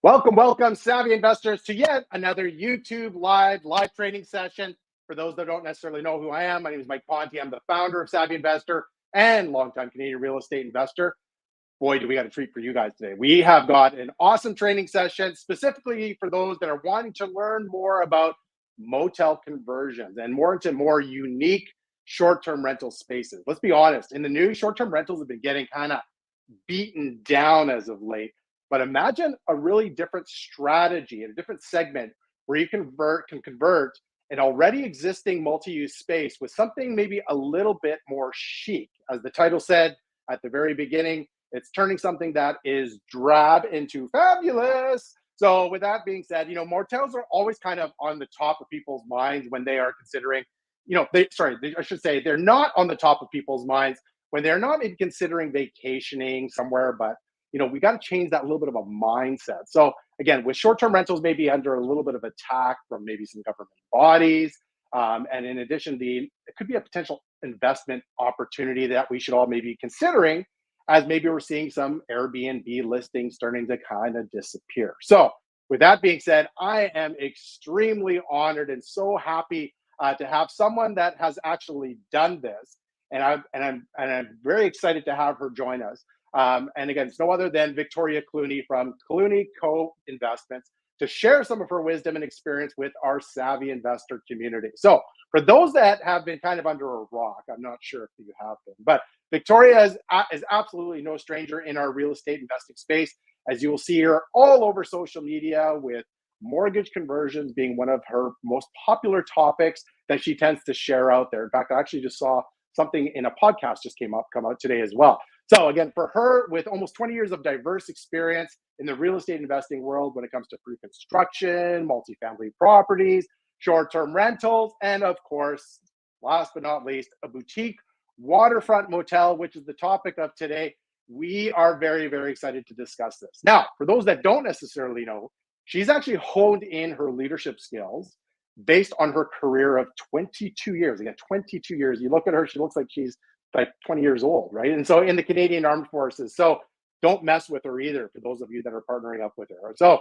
Welcome, savvy investors, to yet another YouTube live training session. For those that don't necessarily know who I am, my name is Mike Ponte. I'm the founder of Savvy Investor and longtime Canadian real estate investor. Boy, do we got a treat for you guys today. We have got an awesome training session specifically for those that are wanting to learn more about motel conversions and more into more unique short-term rental spaces. Let's be honest, in the news, short-term rentals have been getting kind of beaten down as of late. But imagine a really different strategy and a different segment where you can convert an already existing multi-use space with something maybe a little bit more chic. As the title said at the very beginning, it's turning something that is drab into fabulous. So with that being said, motels are always kind of on the top of people's minds when they are considering, I should say they're not on the top of people's minds when they're not maybe considering vacationing somewhere, but we got to change that little bit of a mindset. So again, with short-term rentals maybe under a little bit of attack from maybe some government bodies, and in addition, it could be a potential investment opportunity that we should all maybe be considering, as maybe we're seeing some Airbnb listings starting to kind of disappear. So with that being said, I am extremely honored and so happy to have someone that has actually done this, and I'm very excited to have her join us. And again, it's no other than Victoria Cluney from Cluney Co-Investments to share some of her wisdom and experience with our savvy investor community. So for those that have been kind of under a rock, I'm not sure if you have been, but Victoria is absolutely no stranger in our real estate investing space, as you will see her all over social media, with mortgage conversions being one of her most popular topics that she tends to share out there. In fact, I actually just saw something in a podcast just come out today as well. So again, for her, with almost 20 years of diverse experience in the real estate investing world when it comes to pre-construction, multifamily properties, short-term rentals, and of course, last but not least, a boutique waterfront motel, which is the topic of today, we are very, very excited to discuss this. Now, for those that don't necessarily know, she's actually honed in her leadership skills based on her career of 22 years. Again, 22 years. You look at her, she looks like she's like 20 years old, right? And so in the Canadian Armed Forces. So don't mess with her either, for those of you that are partnering up with her. So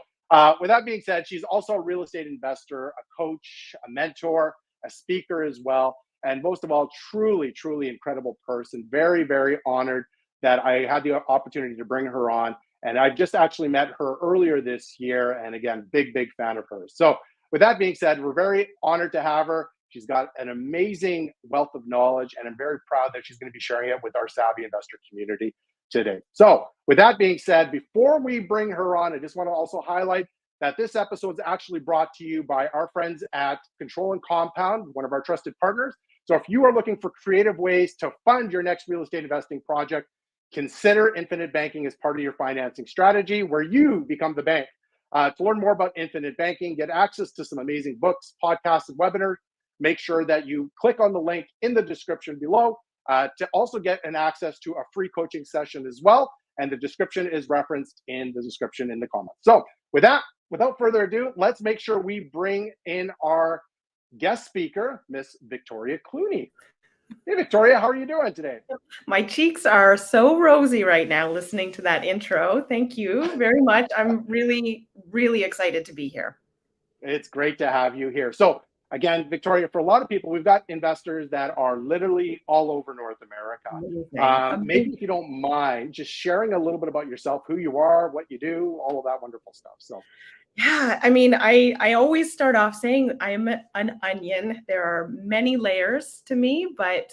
with that being said, she's also a real estate investor, a coach, a mentor, a speaker as well. And most of all, truly, truly incredible person. Very, very honored that I had the opportunity to bring her on. And I just actually met her earlier this year. And again, big fan of hers. So with that being said, we're very honored to have her. She's got an amazing wealth of knowledge, and I'm very proud that she's going to be sharing it with our savvy investor community today. So with that being said, before we bring her on, I just want to also highlight that this episode is actually brought to you by our friends at Control and Compound, one of our trusted partners. So if you are looking for creative ways to fund your next real estate investing project, consider Infinite Banking as part of your financing strategy, where you become the bank. To learn more about Infinite Banking, get access to some amazing books, podcasts, and webinars, make sure that you click on the link in the description below to also get an access to a free coaching session as well. And the description is referenced in the description in the comments. So with that, without further ado, let's make sure we bring in our guest speaker, Miss Victoria Cluney. Hey, Victoria, how are you doing today? My cheeks are so rosy right now listening to that intro. Thank you very much. I'm really, really excited to be here. It's great to have you here. So again, Victoria, for a lot of people, we've got investors that are literally all over North America. Maybe if you don't mind, just sharing a little bit about yourself, who you are, what you do, all of that wonderful stuff. So. Yeah, I mean, I always start off saying I'm an onion. There are many layers to me, but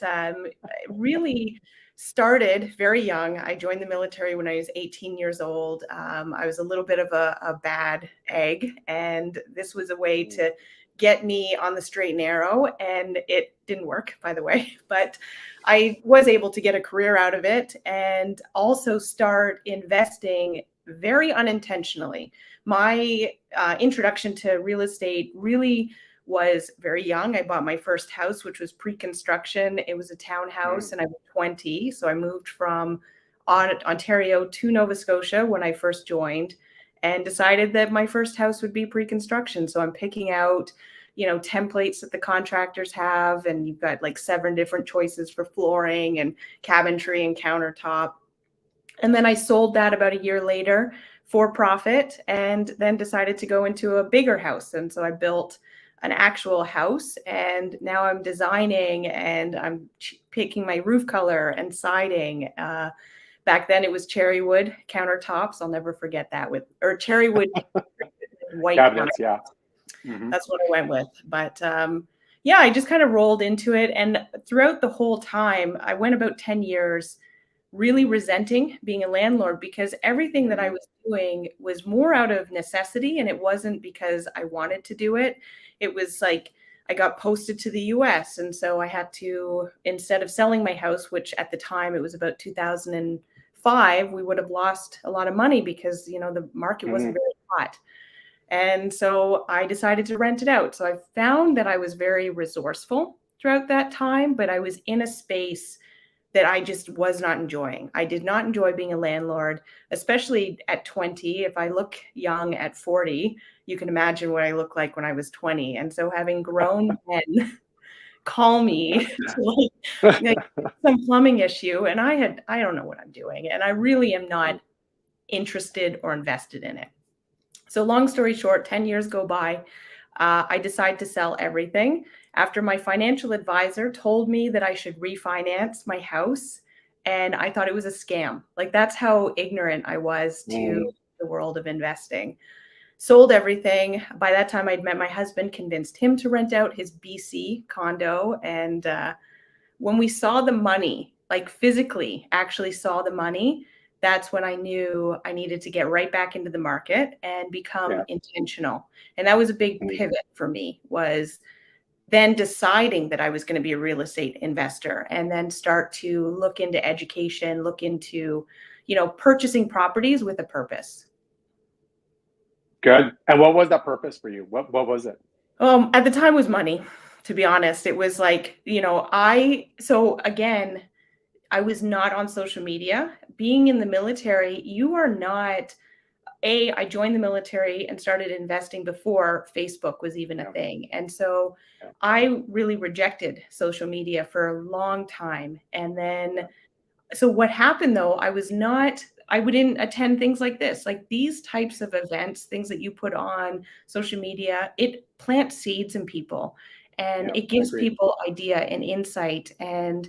really started very young. I joined the military when I was 18 years old. I was a little bit of a bad egg, and this was a way to get me on the straight and narrow, and it didn't work, by the way, but I was able to get a career out of it and also start investing very unintentionally. My introduction to real estate really was very young. I bought my first house, which was pre-construction. It was a townhouse, and I was 20. So I moved from Ontario to Nova Scotia when I first joined, and decided that my first house would be pre-construction. So I'm picking out, templates that the contractors have, and you've got like 7 different choices for flooring and cabinetry and countertop. And then I sold that about a year later for profit, and then decided to go into a bigger house. And so I built an actual house, and now I'm designing and I'm picking my roof color and siding. Back then it was cherry wood countertops. I'll never forget that, or cherry wood white Cabinets, countertops. yeah. Mm-hmm. That's what I went with. But yeah, I just kind of rolled into it. And throughout the whole time, I went about 10 years really resenting being a landlord, because everything that I was doing was more out of necessity, and it wasn't because I wanted to do it. It was like I got posted to the US, and so I had to, instead of selling my house, which at the time it was about 2005, we would have lost a lot of money because, you know, the market wasn't very hot. And so I decided to rent it out. So I found that I was very resourceful throughout that time, but I was in a space that I just was not enjoying. I did not enjoy being a landlord, especially at 20. If I look young at 40, you can imagine what I look like when I was 20. And so having grown men call me to like some plumbing issue, and I don't know what I'm doing, and I really am not interested or invested in it. So long story short, 10 years go by. I decide to sell everything after my financial advisor told me that I should refinance my house. And I thought it was a scam. Like, that's how ignorant I was to the world of investing. Sold everything. By that time, I'd met my husband, convinced him to rent out his BC condo. And when we saw the money, like physically actually saw the money, that's when I knew I needed to get right back into the market and become intentional. And that was a big pivot for me, was then deciding that I was going to be a real estate investor, and then start to look into education, look into, you know, purchasing properties with a purpose. Good. And what was that purpose for you? What was it? At the time, it was money, to be honest. It was like, you know, so again, I was not on social media. Being in the military, you are not, I joined the military and started investing before Facebook was even a thing. And so I really rejected social media for a long time. And then, so what happened though, I wouldn't attend things like this, like these types of events, things that you put on social media. It plants seeds in people, and it gives people idea and insight. And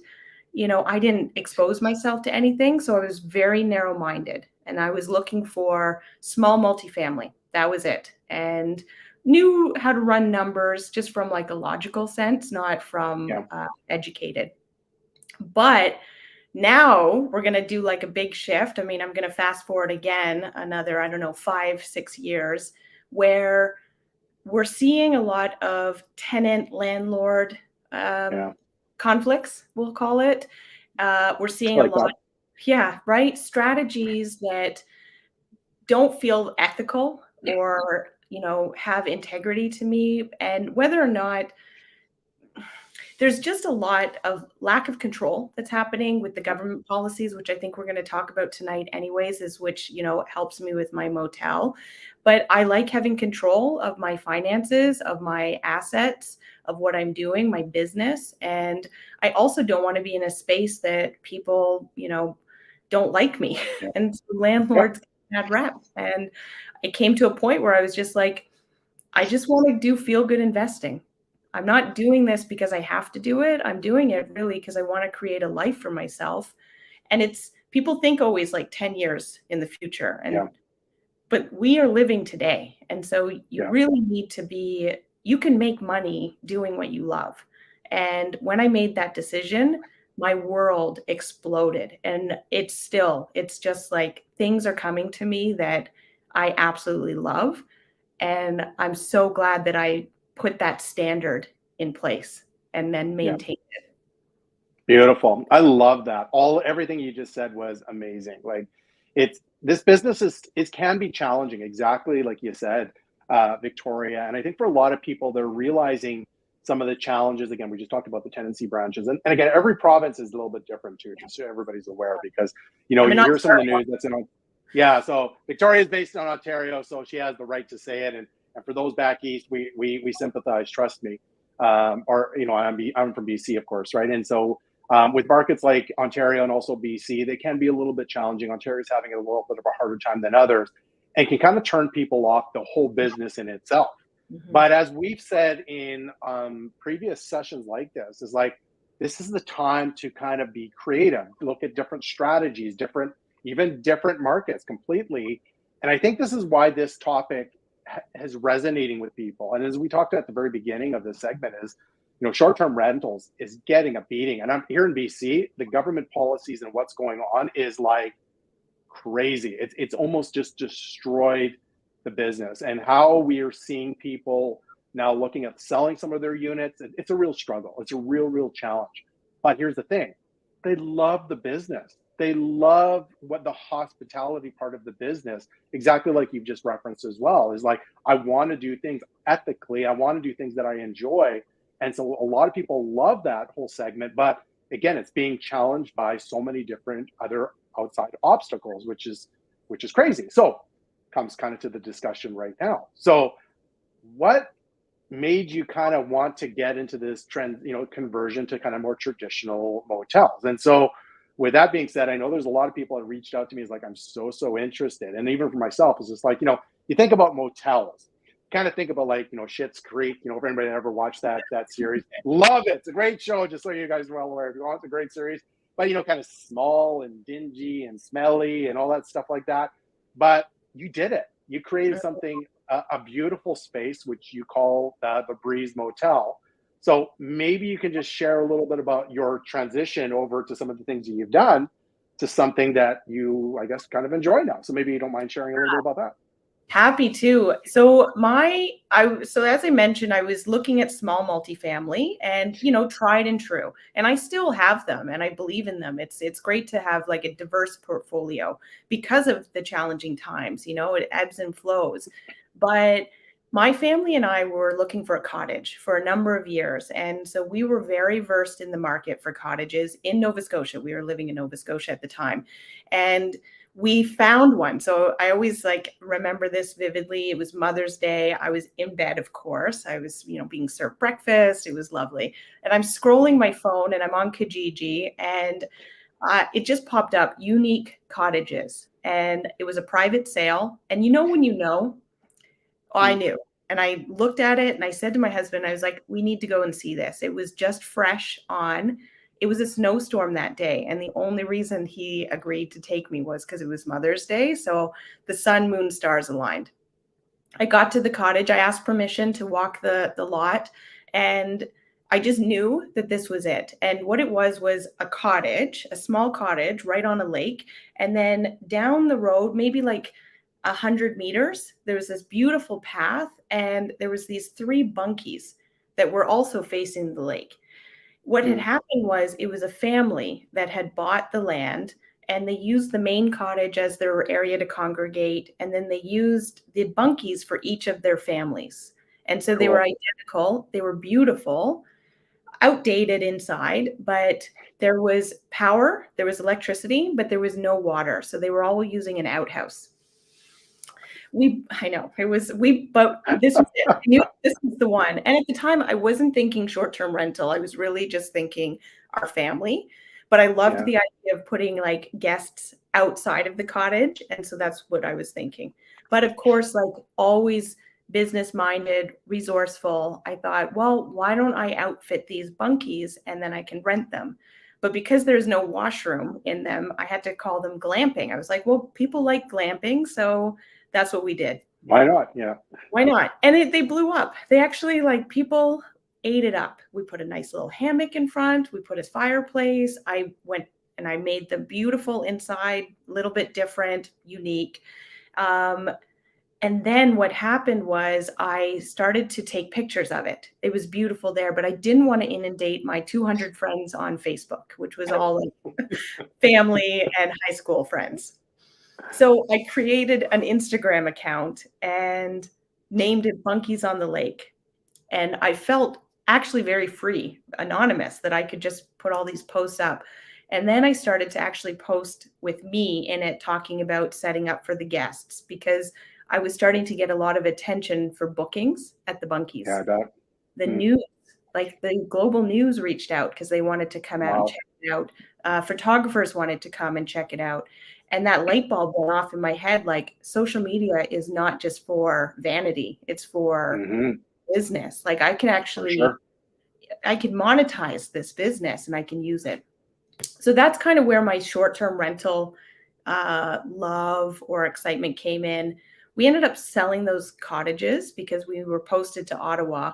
you know, I didn't expose myself to anything. So I was very narrow-minded, and I was looking for small multifamily. That was it. And knew how to run numbers just from like a logical sense, not from educated. But now we're going to do like a big shift. I mean, I'm going to fast forward again another, I don't know, 5-6 years, where we're seeing a lot of tenant landlord conflicts, we'll call it. We're seeing a lot, right? Strategies that don't feel ethical or, you know, have integrity to me. And whether or not, there's just a lot of lack of control that's happening with the government policies, which I think we're going to talk about tonight anyways, which, you know, helps me with my motel. But I like having control of my finances, of my assets, of what I'm doing, my business. And I also don't want to be in a space that people, you know, don't like me. And so landlords had rep. And it came to a point where I was just like, I just want to do feel good investing. I'm not doing this because I have to do it. I'm doing it really because I want to create a life for myself. And it's, people think always like 10 years in the future. And but we are living today. And so you really need to be, you can make money doing what you love. And when I made that decision, my world exploded. And it's just like things are coming to me that I absolutely love. And I'm so glad that I put that standard in place and then maintain it. Beautiful. I love that. Everything you just said was amazing. Like, this business it can be challenging, exactly like you said, Victoria. And I think for a lot of people, they're realizing some of the challenges. Again, we just talked about the tenancy branches, and again, every province is a little bit different too, just so everybody's aware, because you know, you hear some of the news that's in. So Victoria is based on Ontario, so she has the right to say it. And for those back east, we sympathize. Trust me. Or you know, I'm from BC, of course, right? And so with markets like Ontario and also BC, they can be a little bit challenging. Ontario's having a little bit of a harder time than others. and can kind of turn people off the whole business in itself. Mhm. But as we've said in previous sessions like this, is like this is the time to kind of be creative, look at different strategies, even different markets completely. And I think this is why this topic is resonating with people. And as we talked at the very beginning of this segment, is short-term rentals is getting a beating. And I'm here in BC, the government policies and what's going on is like crazy. It's almost just destroyed the business, and how we are seeing people now looking at selling some of their units. It's a real struggle. It's a real challenge. But here's the thing: they love the business. They love what the hospitality part of the business, exactly like you've just referenced as well, is like, I want to do things ethically. I want to do things that I enjoy. And so a lot of people love that whole segment. But again, it's being challenged by so many different other outside obstacles, which is crazy. So comes kind of to the discussion right now. So what made you kind of want to get into this trend, conversion to kind of more traditional motels? And so with that being said, I know there's a lot of people that reached out to me, is like, I'm so interested. And even for myself, it's just like, you think about motels, kind of think about like, Schitt's Creek, if anybody ever watched that series, love it. It's a great show, just so you guys are well aware. If you want, it's a great series. But kind of small and dingy and smelly and all that stuff like that. But you did it. You created something, a beautiful space, which you call the Breeze Motel. So maybe you can just share a little bit about your transition over to some of the things that you've done to something that you, I guess, kind of enjoy now. So maybe you don't mind sharing a little bit about that. Happy to. So as I mentioned, I was looking at small multifamily and, tried and true. And I still have them and I believe in them. It's great to have like a diverse portfolio because of the challenging times, it ebbs and flows. But my family and I were looking for a cottage for a number of years. And so we were very versed in the market for cottages in Nova Scotia. We were living in Nova Scotia at the time. And we found one. So I always remember this vividly. It was Mother's Day. I was in bed, of course. I was, being served breakfast. It was lovely. And I'm scrolling my phone and I'm on Kijiji and it just popped up, unique cottages. And it was a private sale. And I knew. And I looked at it and I said to my husband, I was like, we need to go and see this. It was just fresh on. It was a snowstorm that day. And the only reason he agreed to take me was because it was Mother's Day. So the sun, moon, stars aligned. I got to the cottage. I asked permission to walk the lot. And I just knew that this was it. And what it was a cottage, a small cottage right on a lake. And then down the road, maybe like 100 meters, there was this beautiful path. And there was these 3 bunkies that were also facing the lake. What had happened was it was a family that had bought the land and they used the main cottage as their area to congregate. And then they used the bunkies for each of their families. And so They were identical. They were beautiful, outdated inside, but there was power, there was electricity, but there was no water. So they were all using an outhouse. I know it was, but this was it. I knew this was the one. And at the time I wasn't thinking short-term rental. I was really just thinking our family, but I loved the idea of putting like guests outside of the cottage. And so that's what I was thinking. But of course, like always business-minded, resourceful, I thought, well, why don't I outfit these bunkies and then I can rent them? But because there's no washroom in them, I had to call them glamping. I was like, well, people like glamping, so that's what we did. Why not? Yeah. Why not? And they blew up. They actually, people ate it up. We put a nice little hammock in front. We put a fireplace. I went and I made them beautiful inside, a little bit different, unique. And then what happened was I started to take pictures of it. It was beautiful there, but I didn't want to inundate my 200 friends on Facebook, which was all family and high school friends. So I created an Instagram account and named it Bunkies on the Lake. And I felt actually very free, anonymous, that I could just put all these posts up. And then I started to actually post with me in it, talking about setting up for the guests, because I was starting to get a lot of attention for bookings at the bunkies. Yeah, the news, like the global news reached out because they wanted to come out and check it out. Photographers wanted to come and check it out. And that light bulb went off in my head, like social media is not just for vanity, it's for business. Like I can actually, I can monetize this business and I can use it. So that's kind of where my short-term rental love or excitement came in. We ended up selling those cottages because we were posted to Ottawa.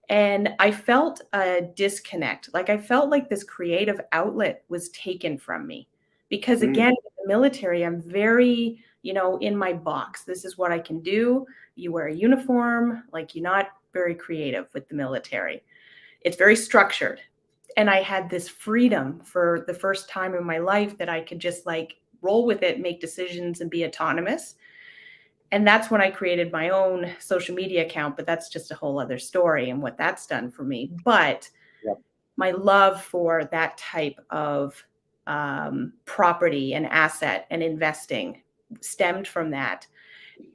And I felt a disconnect. Like I felt like this creative outlet was taken from me. Because again, in the military, I'm very, in my box. This is what I can do. You wear a uniform, like you're not very creative with the military. It's very structured. And I had this freedom for the first time in my life that I could just like roll with it, make decisions and be autonomous. And that's when I created my own social media account, but that's just a whole other story and what that's done for me. But my love for that type of property and asset and investing stemmed from that.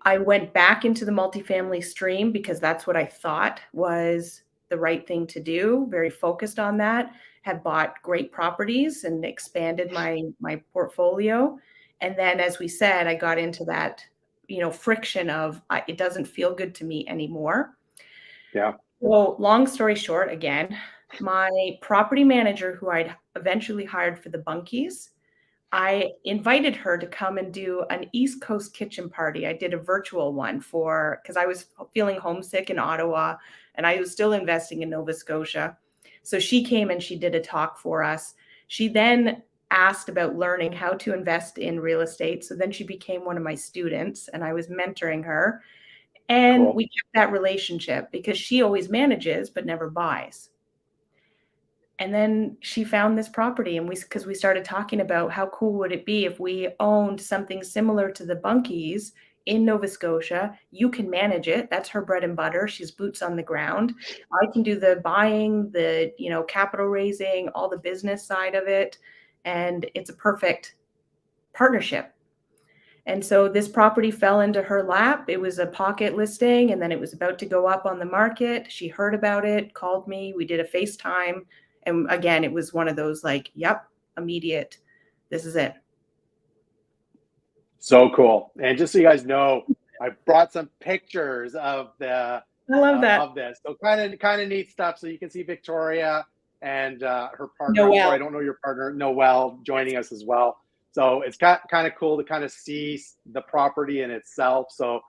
I went back into the multifamily stream because that's what I thought was the right thing to do, very focused on that, have bought great properties and expanded my portfolio. And then, as we said, I got into that, friction of it doesn't feel good to me anymore. Yeah. Well, long story short, again, my property manager, who I'd eventually hired for the bunkies, I invited her to come and do an East Coast kitchen party. I did a virtual one because I was feeling homesick in Ottawa and I was still investing in Nova Scotia. So she came and she did a talk for us. She then asked about learning how to invest in real estate. So then she became one of my students and I was mentoring her. And we kept that relationship because she always manages but never buys. And then she found this property and because we started talking about how cool would it be if we owned something similar to the bunkies in Nova Scotia. You can manage it. That's her bread and butter. She's boots on the ground. I can do the buying, the, capital raising, all the business side of it. And it's a perfect partnership. And so this property fell into her lap. It was a pocket listing and then it was about to go up on the market. She heard about it, called me. We did a FaceTime. And again, it was one of those like, yep, immediate. This is it. So cool. And just so you guys know, I brought some pictures of I love that. Of this. So kind of neat stuff. So you can see Victoria and her partner. Noelle. I'm sorry, I don't know your partner, Noelle, joining us as well. So it's kind of cool to kind of see the property in itself. So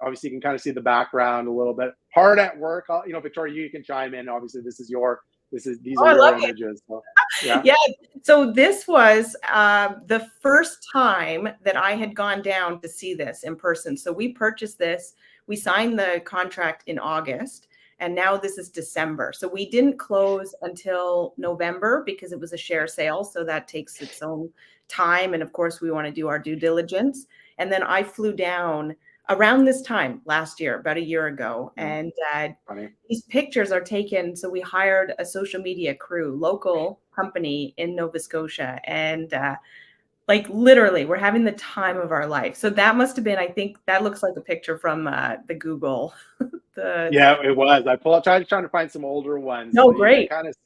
obviously you can kind of see the background a little bit. Hard at work. Victoria, you can chime in. Obviously, these are your images. So, yeah. So this was the first time that I had gone down to see this in person. So we purchased this. We signed the contract in August, and now this is December. So we didn't close until November because it was a share sale. So that takes its own time. And of course, we want to do our due diligence. And then I flew down around this time last year, about a year ago. And these pictures are taken. So we hired a social media crew, local company in Nova Scotia. And literally, we're having the time of our life. So that must have been, I think that looks like a picture from the Google. Yeah, it was. I tried to find some older ones. No, so great. You can kind of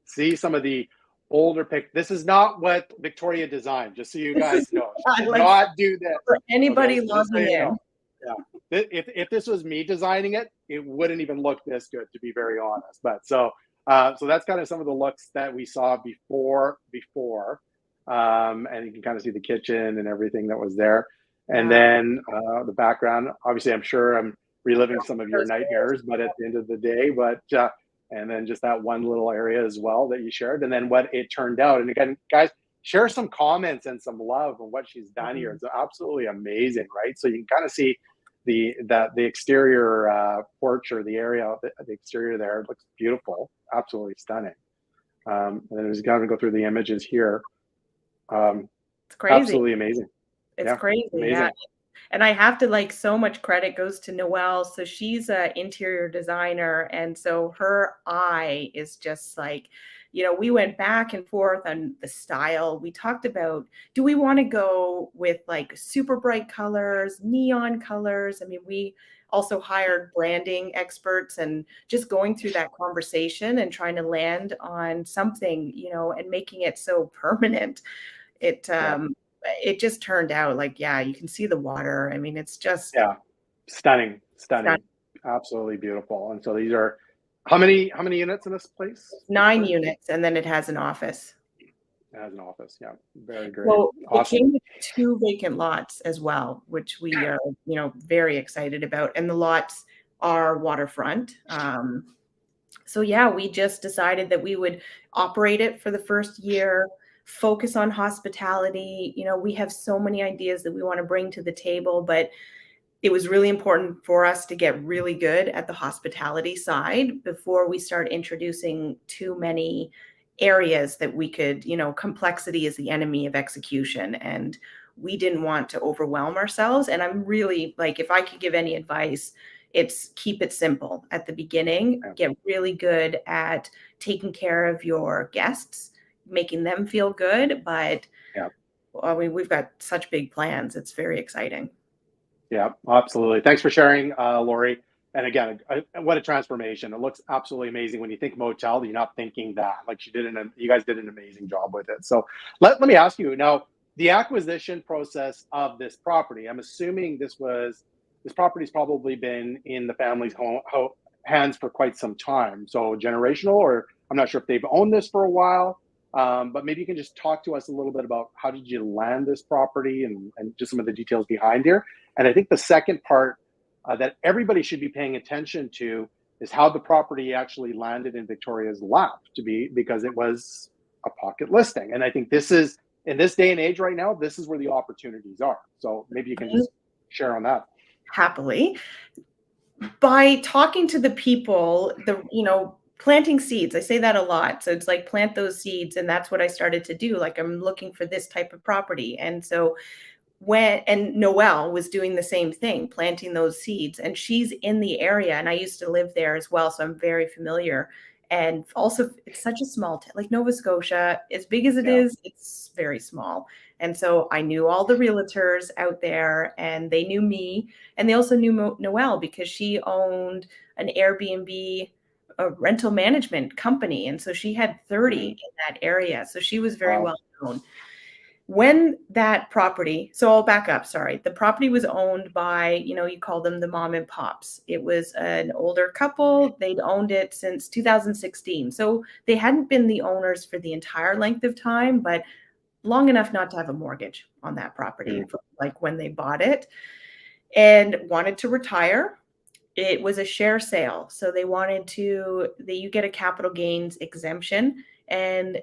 see some of the older This is not what Victoria designed, just so you guys know. She did not do this. For anybody logging in. Yeah. If this was me designing it, it wouldn't even look this good, to be very honest. But so that's kind of some of the looks that we saw before, and you can kind of see the kitchen and everything that was there. And then the background, obviously, I'm sure I'm reliving some of your nightmares, but at the end of the day, and then just that one little area as well that you shared, and then what it turned out. And again, guys, share some comments and some love on what she's done here. It's absolutely amazing, right? So you can kind of see the exterior porch or the area, the exterior there. It looks beautiful, absolutely stunning. And then we're going to go through the images here. It's crazy. Absolutely amazing. It's crazy. Amazing. Yeah. And I have to so much credit goes to Noelle. So she's an interior designer. And so her eye is just we went back and forth on the style. We talked about, do we want to go with super bright colors, neon colors? I mean, we also hired branding experts and just going through that conversation and trying to land on something, and making it so permanent. it just turned out like, yeah, you can see the water. I mean, it's just Yeah. Stunning. stunning. Absolutely beautiful. And so these are how many units in this place? 9 units, and then it has an office. It has an office. Yeah. Very great. So it Awesome. came with 2 vacant lots as well, which we are, very excited about, and the lots are waterfront. So yeah, we just decided that we would operate it for the first year, focus on hospitality. We have so many ideas that we want to bring to the table, but it was really important for us to get really good at the hospitality side before we start introducing too many areas that we could, complexity is the enemy of execution. And we didn't want to overwhelm ourselves. And I'm really like, if I could give any advice, it's keep it simple at the beginning, Yeah. get really good at taking care of your guests, making them feel good. But Yeah. I mean, we've got such big plans. It's very exciting. Yeah, absolutely. Thanks for sharing, Lori. And again, what a transformation. It looks absolutely amazing. When you think motel, you're not thinking that. Like you guys did an amazing job with it. So let me ask you now, the acquisition process of this property, I'm assuming this property's probably been in the family's hands for quite some time. So generational, or I'm not sure if they've owned this for a while. But maybe you can just talk to us a little bit about how did you land this property and just some of the details behind here. And I think the second part that everybody should be paying attention to is how the property actually landed in Victoria's lap because it was a pocket listing. And I think this is, in this day and age right now, this is where the opportunities are. So maybe you can just share on that. Happily. By talking to the people, planting seeds. I say that a lot. So it's like plant those seeds. And that's what I started to do. Like I'm looking for this type of property. And so and Noelle was doing the same thing, planting those seeds, and she's in the area, and I used to live there as well, so I'm very familiar. And also, it's such a small town, like Nova Scotia, as big as it is, it's very small. And so I knew all the realtors out there, and they knew me, and they also knew Noelle because she owned an Airbnb, a rental management company, and so she had 30 in that area, so she was very well known. When that property, so I'll back up, sorry. The property was owned by, you call them the mom and pops. It was an older couple. They'd owned it since 2016. So they hadn't been the owners for the entire length of time, but long enough not to have a mortgage on that property, like when they bought it, and wanted to retire. It was a share sale. So they wanted you get a capital gains exemption. And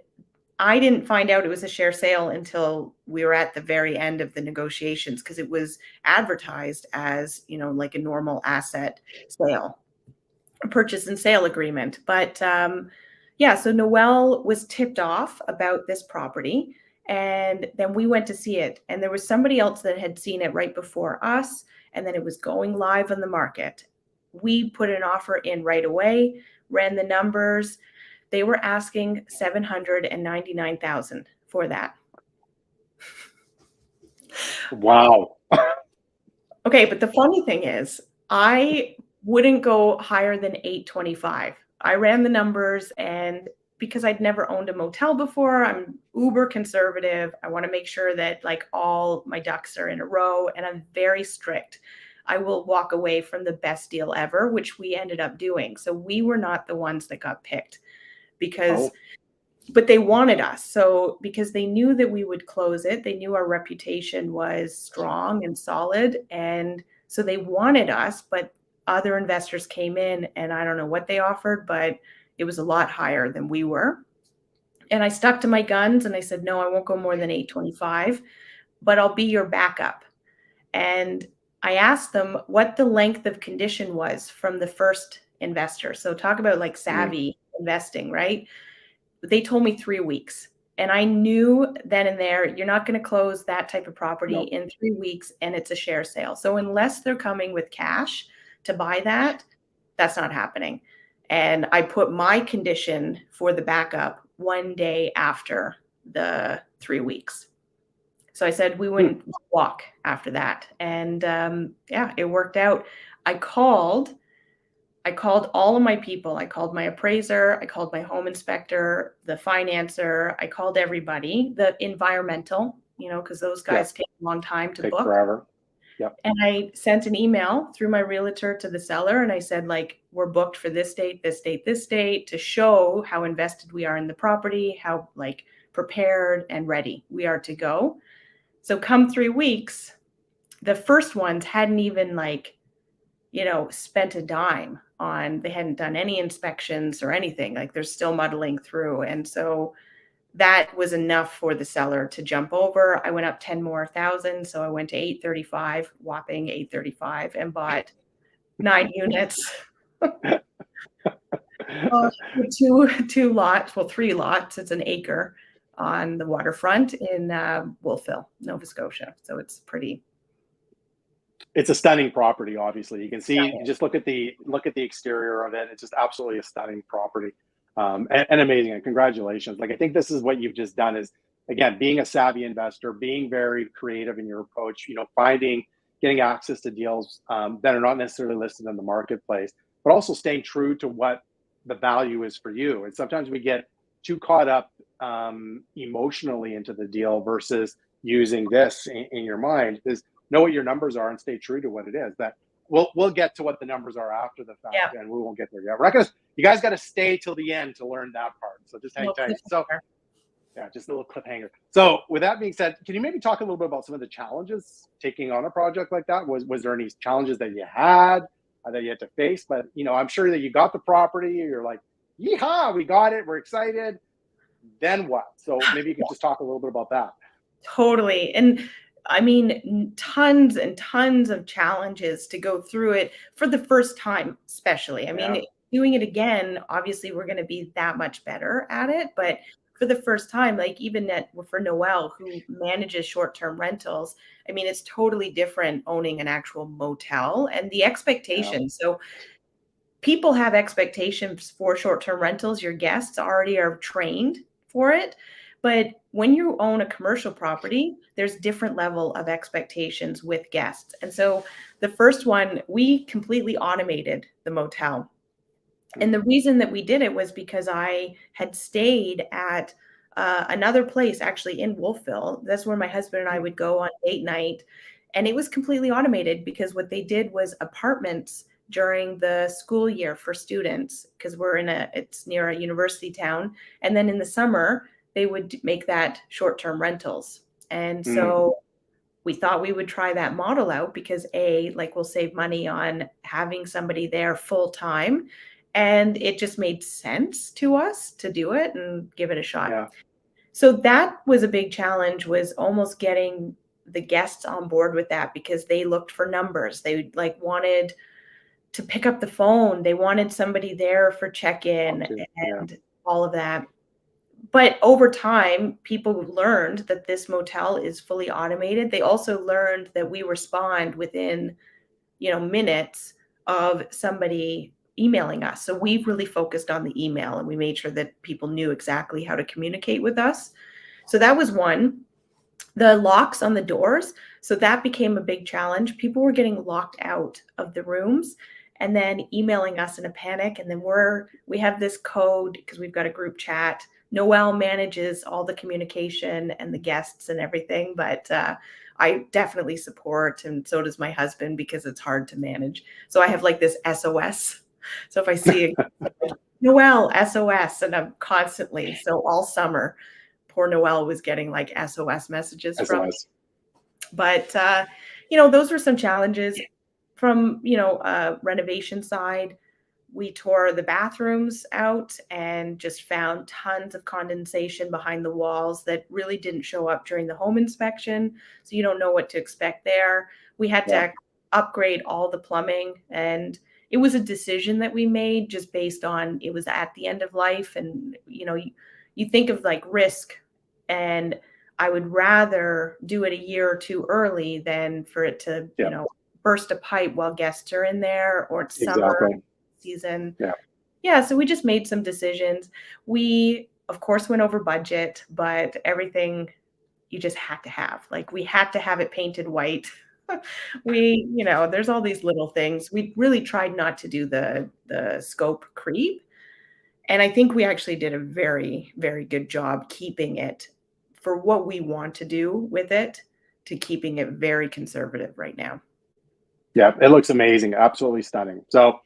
I didn't find out it was a share sale until we were at the very end of the negotiations because it was advertised as, like a normal asset sale, a purchase and sale agreement. But so Noelle was tipped off about this property, and then we went to see it. And there was somebody else that had seen it right before us, and then it was going live on the market. We put an offer in right away, ran the numbers. They were asking $799,000 for that. Wow. Okay, but the funny thing is, I wouldn't go higher than $825. I ran the numbers, and because I'd never owned a motel before, I'm uber conservative. I want to make sure that like all my ducks are in a row, and I'm very strict. I will walk away from the best deal ever, which we ended up doing. So we were not the ones that got picked. But they wanted us. So because they knew that we would close it, they knew our reputation was strong and solid. And so they wanted us, but other investors came in, and I don't know what they offered, but it was a lot higher than we were. And I stuck to my guns and I said, no, I won't go more than $825, but I'll be your backup. And I asked them what the length of condition was from the first investor. So talk about like savvy investing, right? They told me 3 weeks. And I knew then and there, you're not going to close that type of property in 3 weeks, and it's a share sale. So unless they're coming with cash to buy that, that's not happening. And I put my condition for the backup 1 day after the 3 weeks. So I said we wouldn't walk after that. And it worked out. I called all of my people. I called my appraiser. I called my home inspector, the financer. I called everybody, the environmental. because those guys take a long time to Take book. forever. Yep. And I sent an email through my realtor to the seller, and I said, like, we're booked for this date, this date, this date, to show how invested we are in the property, how like prepared and ready we are to go. So come 3 weeks, the first ones hadn't even spent a dime on, they hadn't done any inspections or anything. Like they're still muddling through. And so that was enough for the seller to jump over. I went up 10 more thousand. So I went to 835, whopping 835, and bought 9 units. Two lots, well, 3 lots. It's an acre on the waterfront in Wolfville, Nova Scotia. So it's pretty. It's a stunning property. Obviously, you can see. You just look at the exterior of it. It's just absolutely a stunning property, and amazing. And congratulations! Like I think this is what you've just done. Is again being a savvy investor, being very creative in your approach. Getting access to deals that are not necessarily listed in the marketplace, but also staying true to what the value is for you. And sometimes we get too caught up emotionally into the deal versus using this in your mind. Is know what your numbers are and stay true to what it is. That we'll get to what the numbers are after the fact, and we won't get there yet. We're not gonna. You guys got to stay till the end to learn that part. So just hang tight. So just a little cliffhanger. So with that being said, can you maybe talk a little bit about some of the challenges taking on a project like that? Was there any challenges that you had that you had to face? But I'm sure that you got the property. You're like, yeehaw, we got it. We're excited. Then what? So maybe you could just talk a little bit about that. Totally. And I mean, tons and tons of challenges to go through it for the first time, especially. I mean, doing it again, obviously we're going to be that much better at it. But for the first time, like even for Noelle, who manages short-term rentals, I mean, it's totally different owning an actual motel and the expectations. So people have expectations for short-term rentals. Your guests already are trained for it. But when you own a commercial property, there's different level of expectations with guests. And so the first one, we completely automated the motel. And the reason that we did it was because I had stayed at another place actually in Wolfville. That's where my husband and I would go on date night. And it was completely automated because what they did was apartments during the school year for students, because it's near a university town. And then in the summer, they would make that short-term rentals. And so we thought we would try that model out because we'll save money on having somebody there full time. And it just made sense to us to do it and give it a shot. Yeah. So that was a big challenge, was almost getting the guests on board with that, because they looked for numbers. They wanted to pick up the phone. They wanted somebody there for check-in and all of that. But over time, people learned that this motel is fully automated. They also learned that we respond within, minutes of somebody emailing us. So we've really focused on the email, and we made sure that people knew exactly how to communicate with us. So that was one. The locks on the doors. So that became a big challenge. People were getting locked out of the rooms and then emailing us in a panic. And then we have this code because we've got a group chat. Noelle manages all the communication and the guests and everything, but I definitely support, and so does my husband, because it's hard to manage. So I have this SOS. So if I see Noelle SOS, and I'm constantly, so all summer, poor Noelle was getting SOS messages from me. But those were some challenges from renovation side. We tore the bathrooms out and just found tons of condensation behind the walls that really didn't show up during the home inspection. So you don't know what to expect there. We had to upgrade all the plumbing, and it was a decision that we made just based on, it was at the end of life. And, you think of risk, and I would rather do it a year or two early than for it to, burst a pipe while guests are in there, or it's summer season. So we just made some decisions. We of course went over budget, but everything you just had to have, we had to have it painted white. There's all these little things. We really tried not to do the scope creep, and I think we actually did a very, very good job keeping it for what we want to do with it to keeping it very conservative right now. Yeah, it looks amazing. Absolutely stunning. So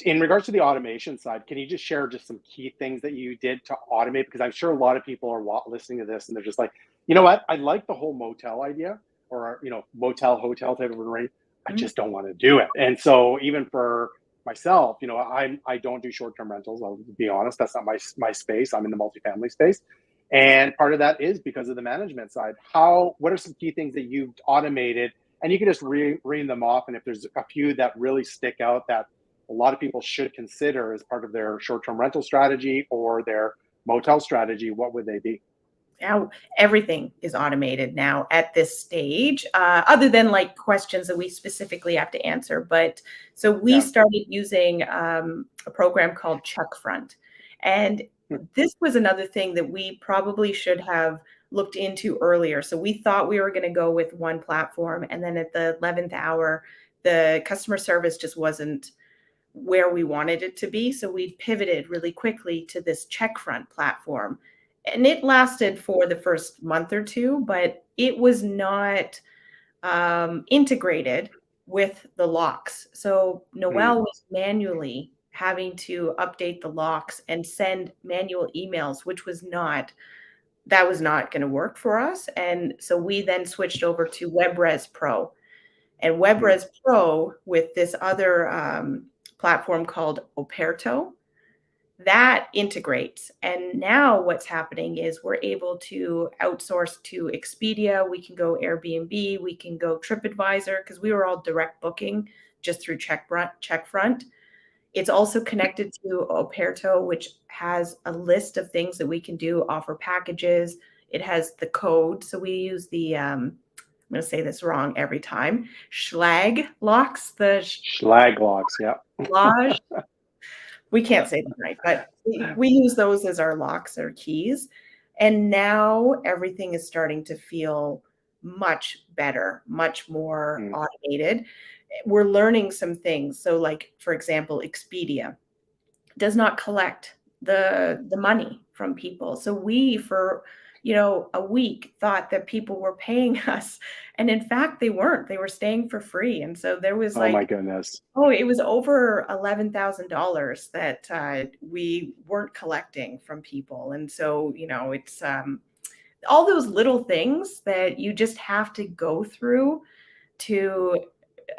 in regards to the automation side, can you just share just some key things that you did to automate? Because I'm sure a lot of people are listening to this and they're just like, you know what? I like the whole motel idea or, motel, hotel type of rate. I just don't want to do it. And so even for myself, I don't do short-term rentals. I'll be honest. That's not my space. I'm in the multifamily space. And part of that is because of the management side. What are some key things that you've automated? And you can just read them off. And if there's a few that really stick out that a lot of people should consider as part of their short-term rental strategy or their motel strategy, what would they be? Now everything is automated now at this stage, other than like questions that we specifically have to answer. But so we started using a program called CheckFront. And this was another thing that we probably should have looked into earlier. So we thought we were going to go with one platform. And then at the 11th hour, the customer service just wasn't where we wanted it to be. So we pivoted really quickly to this CheckFront platform. And it lasted for the first month or two, but it was not integrated with the locks. So Noel was manually having to update the locks and send manual emails, which was not going to work for us. And so we then switched over to WebRes Pro. And WebRes Pro with this other platform called Operto, that integrates. And now what's happening is we're able to outsource to Expedia. We can go Airbnb. We can go TripAdvisor because we were all direct booking just through CheckFront. It's also connected to Operto, which has a list of things that we can do, offer packages. It has the code. So we use the, I'm going to say this wrong every time, Schlag locks. Schlag locks, yeah. Lodge. We can't say that right, but we use those as our locks or keys. And now everything is starting to feel much better, much more automated. We're learning some things. So like, for example, Expedia does not collect the money from people. So we, for a week, thought that people were paying us. And in fact, they weren't. They were staying for free. And so there was my goodness. Oh, it was over $11,000 that we weren't collecting from people. And so, it's all those little things that you just have to go through to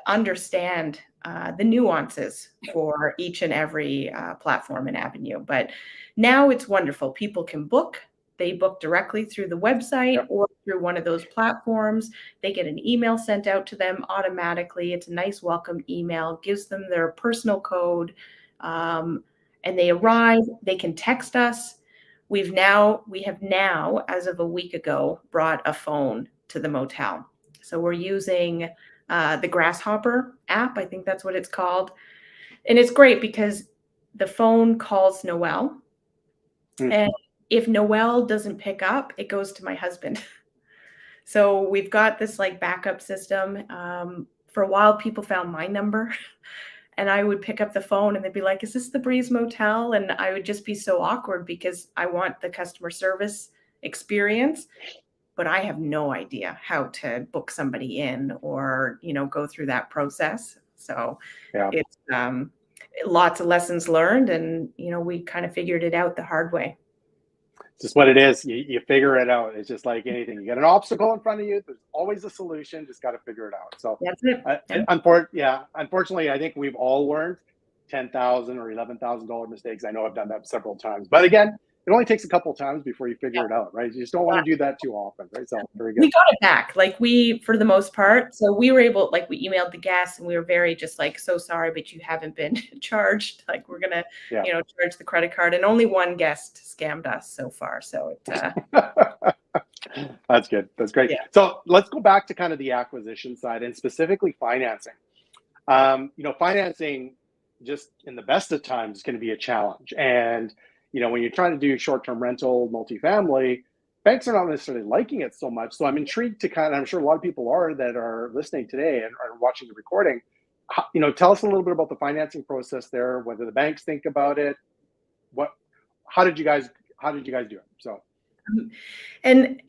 understand the nuances for each and every platform and avenue. But now it's wonderful. People can book. They book directly through the website or through one of those platforms. They get an email sent out to them automatically. It's a nice welcome email, gives them their personal code, and they arrive. They can text us. We have now, as of a week ago, brought a phone to the motel. So we're using the Grasshopper app. I think that's what it's called. And it's great because the phone calls Noel. And if Noel doesn't pick up, it goes to my husband. So we've got this like backup system. For a while, people found my number and I would pick up the phone and they'd be like, is this the Breeze Motel? And I would just be so awkward because I want the customer service experience, but I have no idea how to book somebody in or, go through that process. So it's lots of lessons learned and, we kind of figured it out the hard way. It's just what it is. You figure it out. It's just like anything. You get an obstacle in front of you. There's always a solution. Just got to figure it out. So that's it. Unfortunately, I think we've all learned $10,000 or $11,000 mistakes. I know I've done that several times. But again, it only takes a couple of times before you figure it out, right? You just don't want to do that too often, right? So very good. We got it back, for the most part. So we were able, we emailed the guests and we were very just so sorry, but you haven't been charged. We're going to, charge the credit card. And only one guest scammed us so far. So That's good. That's great. Yeah. So let's go back to kind of the acquisition side and specifically financing. Financing just in the best of times is going to be a challenge. And when you're trying to do short-term rental, multifamily, banks are not necessarily liking it so much. So I'm intrigued to I'm sure a lot of people are that are listening today and are watching the recording. Tell us a little bit about the financing process there, whether the banks think about it. How did you guys do it? So. And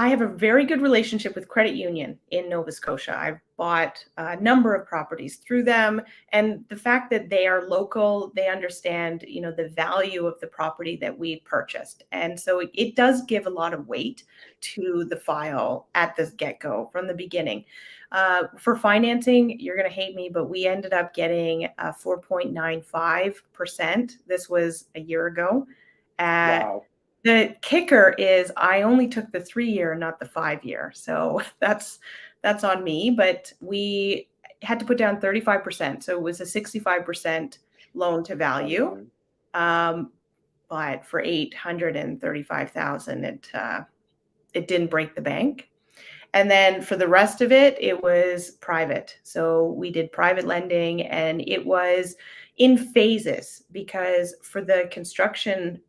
I have a very good relationship with credit union in Nova Scotia. I've bought a number of properties through them, and the fact that they are local, they understand, the value of the property that we purchased. And so it does give a lot of weight to the file at the get-go from the beginning. For financing, you're going to hate me, but we ended up getting 4.95%. This was a year ago. Wow. The kicker is I only took the 3-year, not the 5-year. So that's on me, but we had to put down 35%. So it was a 65% loan to value. But for $835,000, it didn't break the bank. And then for the rest of it, it was private. So we did private lending, and it was in phases because for the construction,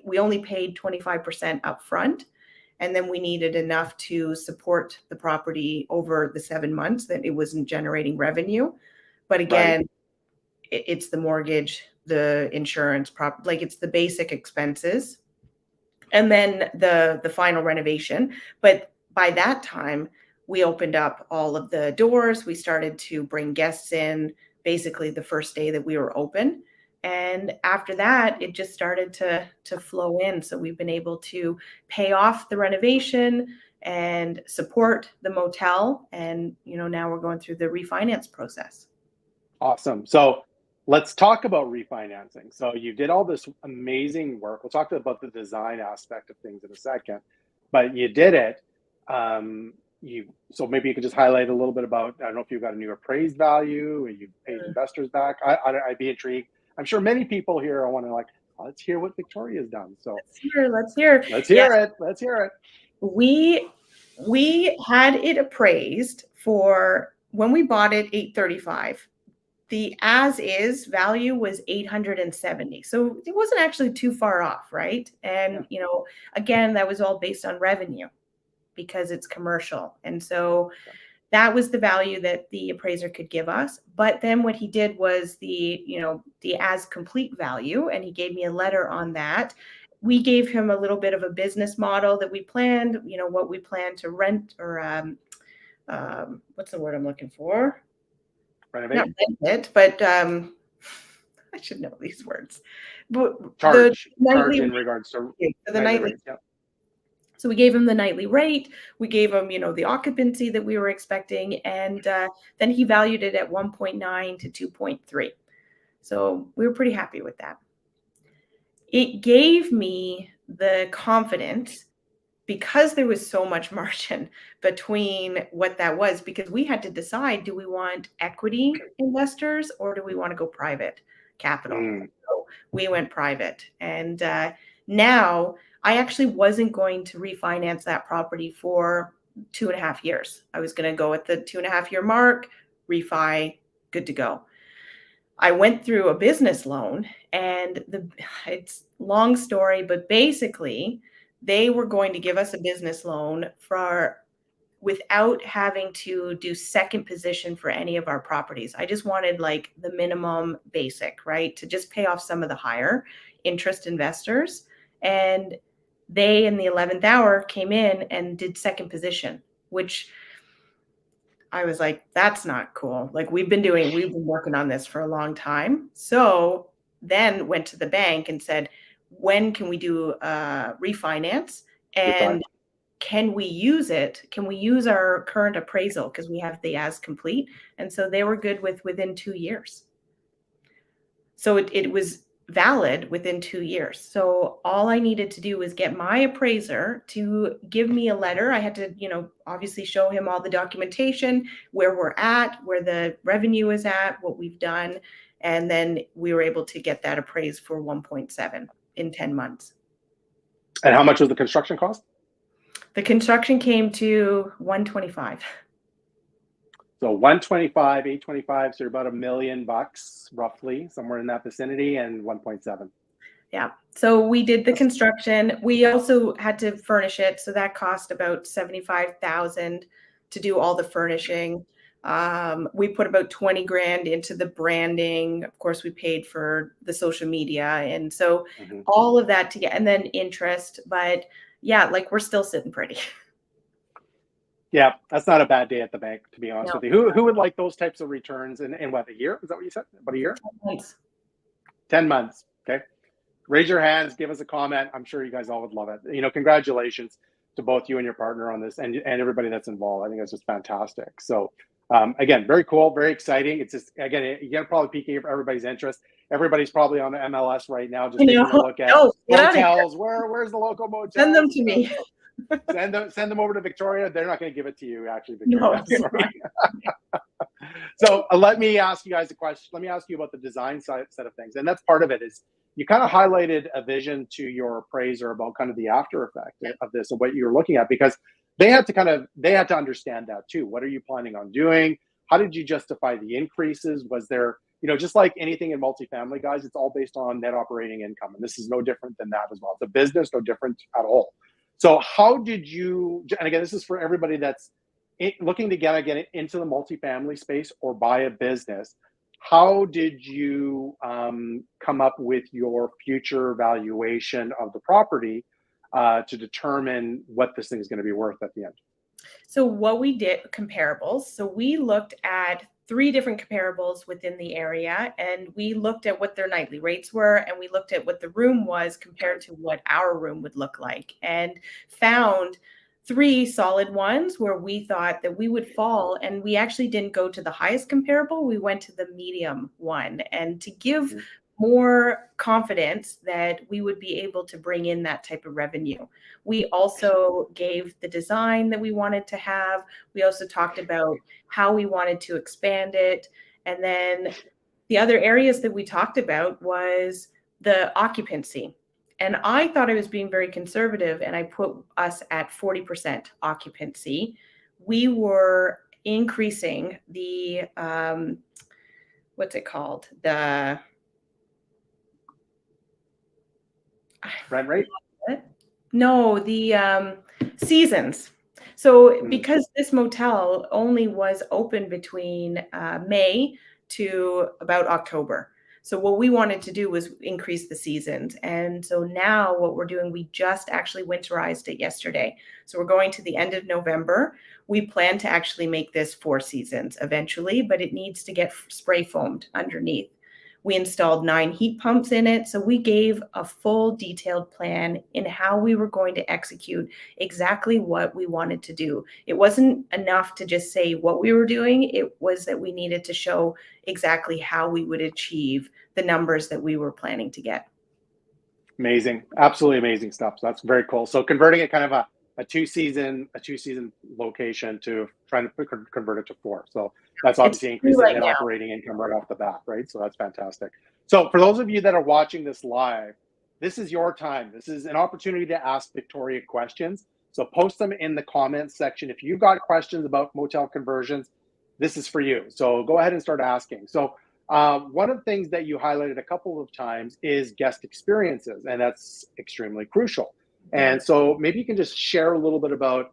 we only paid 25% up front, and then we needed enough to support the property over the 7 months that it wasn't generating revenue. But again, it's the mortgage, the insurance, it's the basic expenses, and then the final renovation. But by that time, we opened up all of the doors. We started to bring guests in basically the first day that we were open. And after that, it just started to flow in. So we've been able to pay off the renovation and support the motel. And, now we're going through the refinance process. Awesome. So let's talk about refinancing. So you did all this amazing work. We'll talk about the design aspect of things in a second, but you did it. So maybe you could just highlight a little bit about, I don't know if you've got a new appraised value or you paid investors back. I'd be intrigued. I'm sure many people here are wondering, let's hear what Victoria's done. So let's hear it. Let's hear it. We had it appraised for, when we bought it, $835. The as is value was $870. So it wasn't actually too far off, right? And again, that was all based on revenue because it's commercial. And so that was the value that the appraiser could give us. But then what he did was the as complete value, and he gave me a letter on that. We gave him a little bit of a business model that we planned, what we plan to rent, or what's the word I'm looking for? Renovate? Not rent it, but I should know these words. But charge in regards to the nightly. Rate, yeah. So we gave him the nightly rate. We gave him, the occupancy that we were expecting. And then he valued it at 1.9 to 2.3. So we were pretty happy with that. It gave me the confidence, because there was so much margin between what that was, because we had to decide, do we want equity investors or do we want to go private capital? So we went private. And now I actually wasn't going to refinance that property for 2.5 years. I was going to go at the 2.5-year mark, refi, good to go. I went through a business loan, and it's a long story, but basically they were going to give us a business loan without having to do second position for any of our properties. I just wanted the minimum basic, right? To just pay off some of the higher interest investors. And they, in the 11th hour, came in and did second position, which I was like, that's not cool. We've been working on this for a long time. So then went to the bank and said, when can we do a refinance? And can we use it? Can we use our current appraisal? Because we have the as complete. And so they were good within 2 years. So it was valid within 2 years. So all I needed to do was get my appraiser to give me a letter. I had to, obviously show him all the documentation, where we're at, where the revenue is at, what we've done. And then we were able to get that appraised for 1.7 in 10 months. And how much was the construction cost? The construction came to $125. So 125, 825, so about $1 million roughly, somewhere in that vicinity, and 1.7. Yeah. So we did the construction. We also had to furnish it. So that cost about $75,000 to do all the furnishing. We put about 20 grand into the branding. Of course, we paid for the social media. And so Mhm. all of that to get, and then interest. But yeah, like we're still sitting pretty. Yeah, that's not a bad day at the bank, to be honest No, with you. Who would like those types of returns in what, a year? Is that what you said? About a year? thanks. 10 months. Okay. Raise your hands, give us a comment. I'm sure you guys all would love it. Congratulations to both you and your partner on this, and everybody that's involved. I think that's just fantastic. So again, very cool, very exciting. It's just, again, you got to probably pique everybody's interest. Everybody's probably on the MLS right now, just I taking know. a look at No, get out of here. motels. Where's the local motels? Send them to me. Send them over to Victoria. They're not going to give it to you, actually, No, Victoria. So let me ask you guys a question. Let me ask you about the design set of things. And that's part of it, is you kind of highlighted a vision to your appraiser about kind of the after effect of this and what you're looking at, because they had to understand that too. What are you planning on doing? How did you justify the increases? Was there, just like anything in multifamily, guys, it's all based on net operating income. And this is no different than that as well. It's a business, no different at all. So how did you, and again, this is for everybody that's looking to get into the multifamily space or buy a business, how did you come up with your future valuation of the property to determine what this thing is going to be worth at the end? So what we did, comparables. So we looked at 3 different comparables within the area, and we looked at what their nightly rates were, and we looked at what the room was compared to what our room would look like, and found 3 solid ones where we thought that we would fall. And we actually didn't go to the highest comparable. We went to the medium one, and to give more confidence that we would be able to bring in that type of revenue. We also gave the design that we wanted to have. We also talked about how we wanted to expand it. And then the other areas that we talked about was the occupancy. And I thought I was being very conservative, and I put us at 40% occupancy. We were increasing the, what's it called? The rent rate? No, the seasons. So because this motel only was open between May to about October. So what we wanted to do was increase the seasons. And so now what we're doing, we just actually winterized it yesterday. So we're going to the end of November. We plan to actually make this 4 seasons eventually, but it needs to get spray foamed underneath. We installed 9 heat pumps in it. So we gave a full detailed plan in how we were going to execute exactly what we wanted to do. It wasn't enough to just say what we were doing. It was that we needed to show exactly how we would achieve the numbers that we were planning to get. Amazing. Absolutely amazing stuff. So that's very cool. So converting it kind of a two season location to trying to convert it to 4. So that's obviously increasing net operating income right off the bat, right? So that's fantastic. So for those of you that are watching this live, this is your time. This is an opportunity to ask Victoria questions. So post them in the comments section. If you've got questions about motel conversions, this is for you. So go ahead and start asking. So one of the things that you highlighted a couple of times is guest experiences, and that's extremely crucial. And so maybe you can just share a little bit about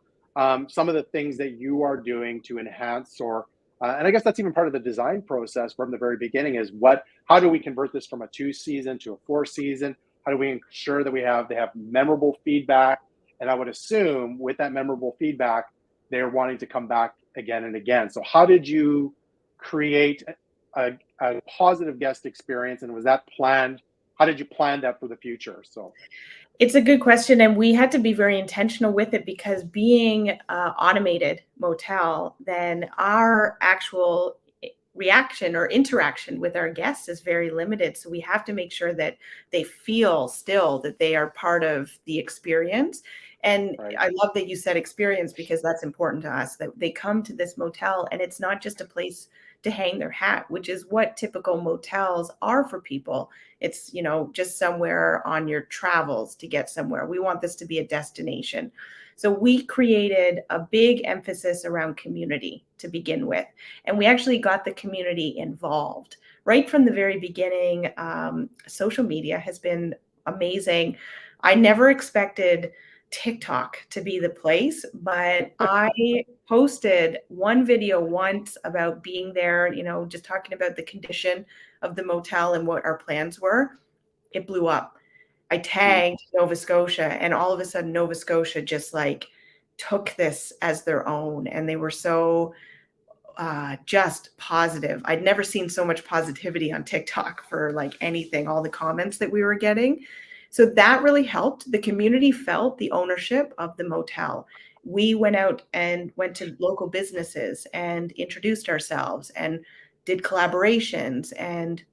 some of the things that you are doing to enhance, or and I guess that's even part of the design process from the very beginning, is how do we convert this from a 2 season to a 4 season? How do we ensure that they have memorable feedback? And I would assume with that memorable feedback, they're wanting to come back again and again. So how did you create a positive guest experience, and was that planned? How did you plan that for the future? So it's a good question, and we had to be very intentional with it, because being automated motel, then our actual reaction or interaction with our guests is very limited. So we have to make sure that they feel still that they are part of the experience. And right. I love that you said experience, because that's important to us, that they come to this motel and it's not just a place to hang their hat, which is what typical motels are for people. It's, just somewhere on your travels to get somewhere. We want this to be a destination. So we created a big emphasis around community to begin with. And we actually got the community involved right from the very beginning. Social media has been amazing. I never expected TikTok to be the place, but I posted one video once about being there, just talking about the condition of the motel and what our plans were. It blew up. I tagged Nova Scotia, and all of a sudden Nova Scotia just like took this as their own, and they were so just positive. I'd never seen so much positivity on TikTok for like anything, all the comments that we were getting. So that really helped. The community felt the ownership of the motel. We went out and went to local businesses and introduced ourselves and did collaborations and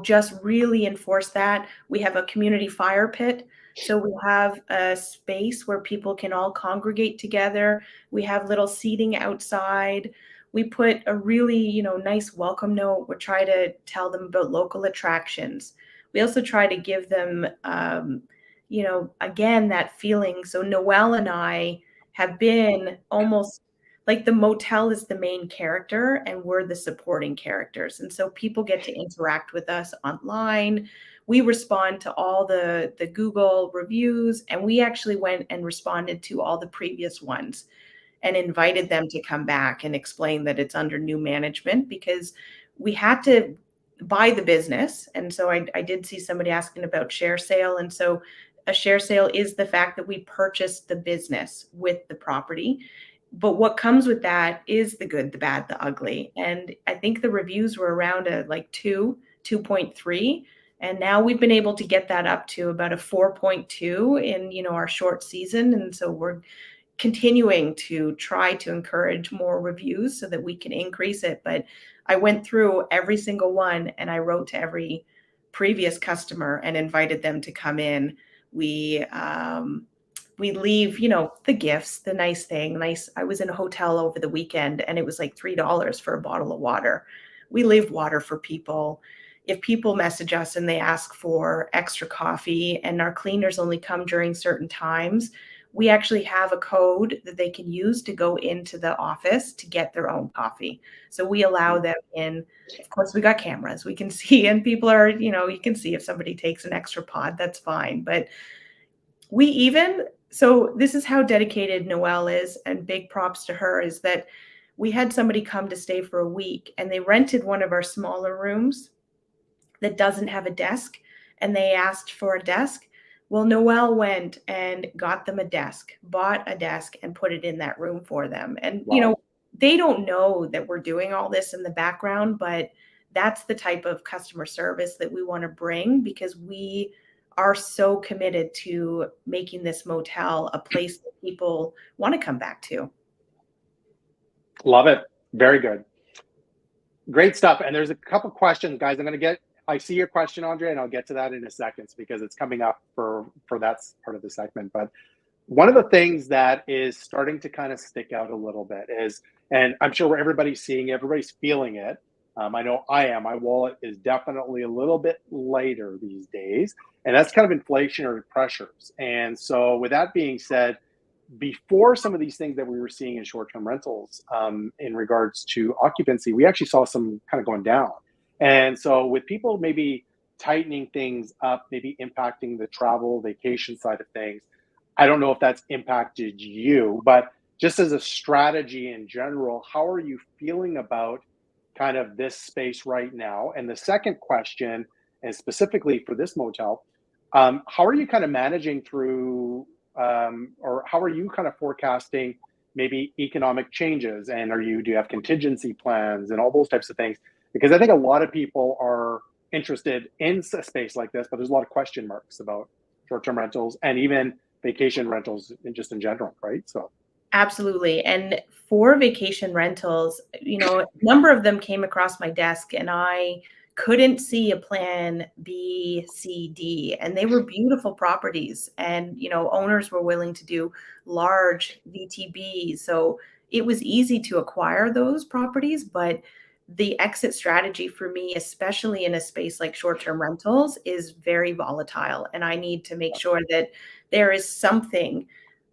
just really enforce that. We have a community fire pit. So we have a space where people can all congregate together. We have little seating outside. We put a really, nice welcome note. We try to tell them about local attractions. We also try to give them, again, that feeling. So Noelle and I have been almost like the motel is the main character and we're the supporting characters. And so people get to interact with us online. We respond to all the Google reviews, and we actually went and responded to all the previous ones and invited them to come back and explain that it's under new management because we had to buy the business. And so I did see somebody asking about share sale. And so a share sale is the fact that we purchased the business with the property. But what comes with that is the good, the bad, the ugly. And I think the reviews were around a like 2.3. And now we've been able to get that up to about a 4.2 in, our short season. And so we're continuing to try to encourage more reviews so that we can increase it. But I went through every single one and I wrote to every previous customer and invited them to come in. We leave, the gifts, the nice thing. I was in a hotel over the weekend and it was like $3 for a bottle of water. We leave water for people. If people message us and they ask for extra coffee and our cleaners only come during certain times, we actually have a code that they can use to go into the office to get their own coffee. So we allow them in. Of course, we got cameras. We can see, and people are, you can see if somebody takes an extra pod, that's fine. But so this is how dedicated Noelle is, and big props to her, is that we had somebody come to stay for a week and they rented one of our smaller rooms that doesn't have a desk, and they asked for a desk. Well, Noelle went and got them a desk, bought a desk and put it in that room for them. And, Wow. They don't know that we're doing all this in the background, but that's the type of customer service that we want to bring because we are so committed to making this motel a place that people want to come back to. Love it. Very good. Great stuff. And there's a couple questions, guys. I see your question, Andre, and I'll get to that in a second because it's coming up for that part of the segment. But one of the things that is starting to kind of stick out a little bit is, and I'm sure everybody's seeing it, everybody's feeling it. I know I am. My wallet is definitely a little bit lighter these days, and that's kind of inflationary pressures. And so with that being said, before some of these things that we were seeing in short-term rentals in regards to occupancy, we actually saw some kind of going down. And so with people maybe tightening things up, maybe impacting the travel, vacation side of things, I don't know if that's impacted you, but just as a strategy in general, how are you feeling about kind of this space right now? And the second question, and specifically for this motel, how are you kind of managing through, or how are you kind of forecasting maybe economic changes? And do you have contingency plans and all those types of things? Because I think a lot of people are interested in a space like this, but there's a lot of question marks about short-term rentals and even vacation rentals just in general, right? So. Absolutely. And for vacation rentals, a number of them came across my desk and I couldn't see a plan B, C, D, and they were beautiful properties. And, owners were willing to do large VTBs. So it was easy to acquire those properties, but the exit strategy for me, especially in a space like short-term rentals, is very volatile. And I need to make sure that there is something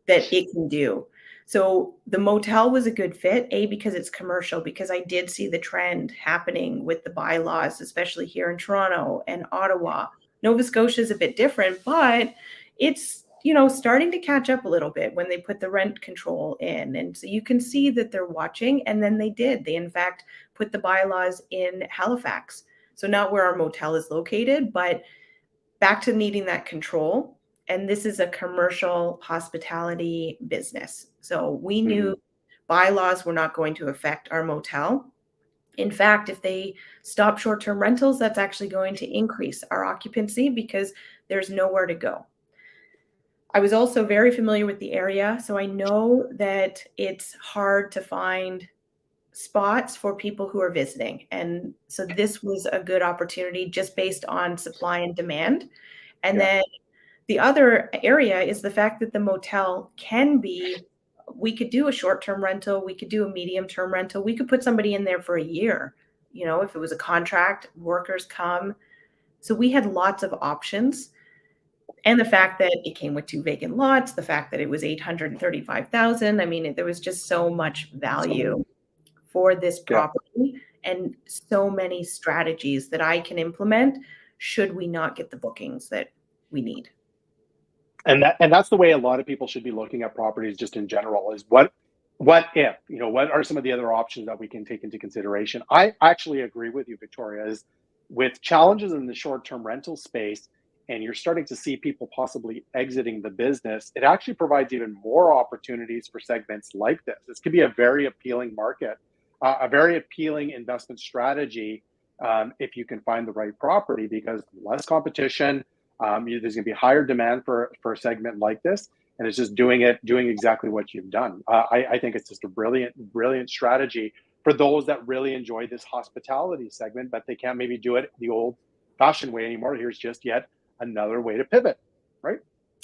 that it can do. So the motel was a good fit, because it's commercial, because I did see the trend happening with the bylaws, especially here in Toronto and Ottawa. Nova Scotia is a bit different, but it's starting to catch up a little bit when they put the rent control in. And so you can see that they're watching. And then they did. They, in fact, put the bylaws in Halifax. So not where our motel is located, but back to needing that control. And this is a commercial hospitality business. So we knew bylaws were not going to affect our motel. In fact, if they stop short-term rentals, that's actually going to increase our occupancy because there's nowhere to go. I was also very familiar with the area, so I know that it's hard to find spots for people who are visiting. And so this was a good opportunity just based on supply and demand. And then the other area is the fact that the motel can be, we could do a short-term rental, we could do a medium-term rental, we could put somebody in there for a year, if it was a contract, workers come. So we had lots of options. And the fact that it came with 2 vacant lots, the fact that it was $835,000, I mean, there was just so much value for this property and so many strategies that I can implement should we not get the bookings that we need. And that's the way a lot of people should be looking at properties just in general is what if, what are some of the other options that we can take into consideration? I actually agree with you, Victoria, is with challenges in the short-term rental space, and you're starting to see people possibly exiting the business, it actually provides even more opportunities for segments like this. This could be a very appealing market, a very appealing investment strategy if you can find the right property, because less competition, there's going to be higher demand for a segment like this, and it's just doing exactly what you've done. I think it's just a brilliant strategy for those that really enjoy this hospitality segment, but they can't maybe do it the old-fashioned way anymore. Here's just yet another way to pivot, right?